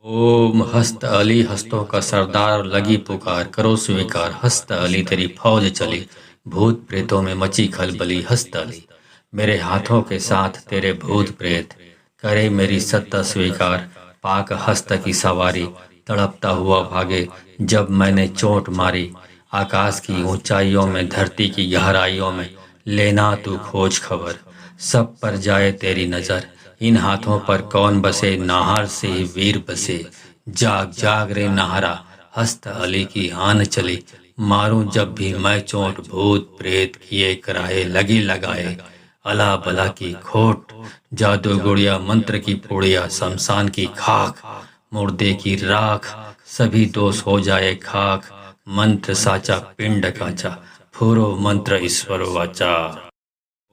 ओम हस्त अली हस्तों का सरदार, लगी पुकार करो स्वीकार। हस्त अली तेरी फौज चली, भूत प्रेतों में मची खलबली हस्त अली। मेरे हाथों के साथ तेरे भूत प्रेत करे मेरी सत्ता स्वीकार। पाक हस्त की सवारी तड़पता हुआ भागे जब मैंने चोट मारी। आकाश की ऊंचाइयों में धरती की गहराइयों में लेना तू खोज खबर। सब पर जाए तेरी नजर, इन हाथों पर कौन बसे, नाहर से ही वीर बसे। जाग जाग रे नाहरा, हस्त अली की आन चली। मारूं जब भी मैं चोट, भूत प्रेत किए कराए लगी लगाए। अला बला की खोट, जादू गुड़िया मंत्र की पुड़िया, शमशान की खाक, मुर्दे की राख, सभी दोष हो जाए खाक। मंत्र साचा पिंड काचा, फूरो मंत्र ईश्वर वाचा।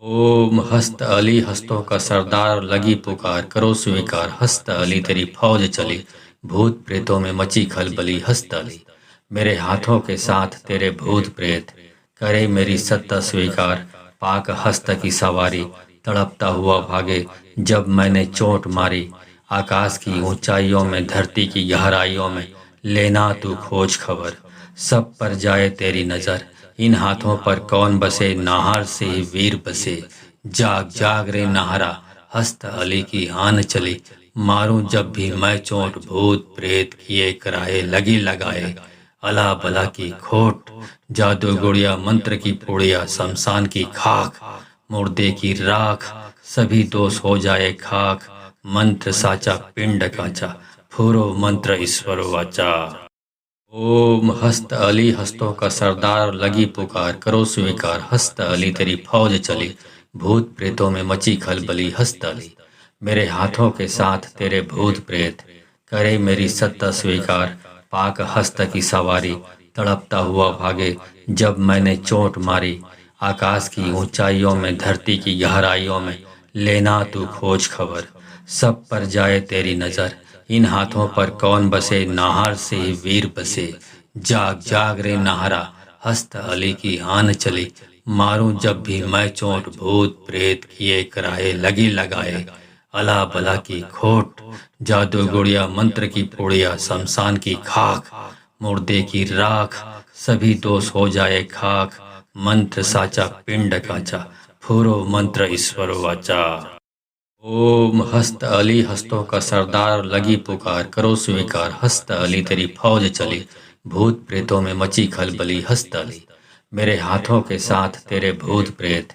ओम हस्त अली हस्तों का सरदार, लगी पुकार करो स्वीकार। हस्त अली तेरी फौज चली, भूत प्रेतों में मची खलबली हस्त अली। मेरे हाथों के साथ तेरे भूत प्रेत करे मेरी सत्ता स्वीकार। पाक हस्त की सवारी तड़पता हुआ भागे जब मैंने चोट मारी। आकाश की ऊंचाइयों में धरती की गहराइयों में लेना तू खोज खबर। सब पर जाए तेरी नजर, इन हाथों पर कौन बसे, नाहर से ही वीर बसे। जाग जाग रे नाहरा, हस्त अली की आन चली। मारूं जब भी मैं चोट, भूत प्रेत किए कराए लगी लगाए, अला बला की खोट, जादू गुड़िया मंत्र की पुड़िया, शमशान की खाक, मुर्दे की राख, सभी दोष हो जाए खाक, मंत्र साचा पिंड काचा, फूरो मंत्र ईश्वर वाचा। ओम हस्त अली हस्तों का सरदार, लगी पुकार करो स्वीकार, हस्त अली तेरी फौज चली, भूत प्रेतों में मची खलबली, हस्त अली मेरे हाथों के साथ तेरे भूत प्रेत, करे मेरी सत्ता स्वीकार, पाक हस्त की सवारी, तड़पता हुआ भागे जब मैंने चोट मारी, आकाश की ऊंचाइयों में धरती की गहराइयों में, लेना तू खोज खबर, सब पर जाए तेरी नजर, इन हाथों पर कौन बसे, नाहर से ही वीर बसे, जाग जाग रे नाहरा, हस्त अली की आन चली, मारूं जब भी मैं चोट, भूत प्रेत किए कराए लगी लगाए, अला बला की खोट, जादू गुड़िया मंत्र की पुड़िया, शमशान की खाक, मुर्दे की राख, सभी दोष हो जाए खाक, मंत्र साचा पिंड काचा, फूरो मंत्र ईश्वर वाचा। ओम हस्त अली हस्तों का सरदार, लगी पुकार करो स्वीकार, हस्त अली तेरी फौज चली, भूत प्रेतों में मची खलबली, हस्त अली मेरे हाथों के साथ तेरे भूत प्रेत,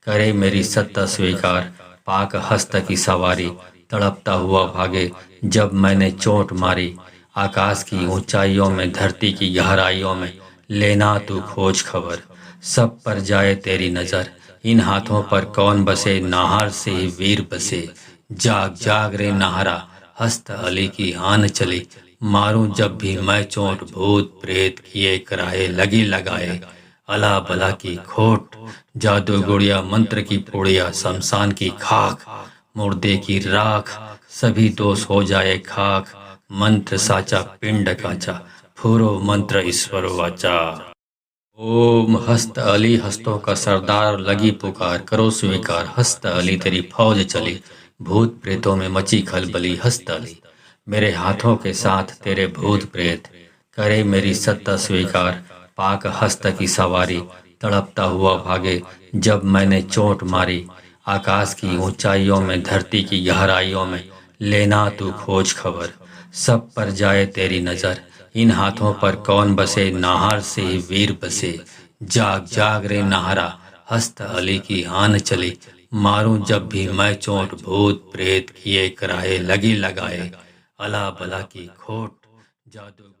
करे मेरी सत्ता स्वीकार, पाक हस्त की सवारी, तड़पता हुआ भागे जब मैंने चोट मारी, आकाश की ऊंचाइयों में धरती की गहराइयों में, लेना तू खोज खबर, सब पर जाए तेरी नजर, इन हाथों पर कौन बसे, नाहर से ही वीर बसे, जाग जाग रे नाहरा, हस्त अली की आन चली, मारूं जब भी मैं चोट, भूत प्रेत किए कराए लगी लगाए, अला बला की खोट, जादू गुड़िया मंत्र की पुड़िया, शमशान की खाक, मुर्दे की राख, सभी दोष हो जाए खाक, मंत्र साचा पिंड काचा, फूरो मंत्र ईश्वर वाचा। ओम हस्त अली हस्तों का सरदार, लगी पुकार करो स्वीकार, हस्त अली तेरी फौज चली, भूत प्रेतों में मची खलबली, हस्त अली मेरे हाथों के साथ तेरे भूत प्रेत, करे मेरी सत्ता स्वीकार, पाक हस्त की सवारी, तड़पता हुआ भागे जब मैंने चोट मारी, आकाश की ऊंचाइयों में धरती की गहराइयों में, लेना तू खोज खबर, सब पर जाए तेरी नजर, इन हाथों पर कौन बसे, नाहर से ही वीर बसे, जाग जाग रे नाहरा, हस्त अली की आन चली, मारूं जब भी मैं चोट, भूत प्रेत किए कराए लगी लगाए, अला बला की खोट, जादू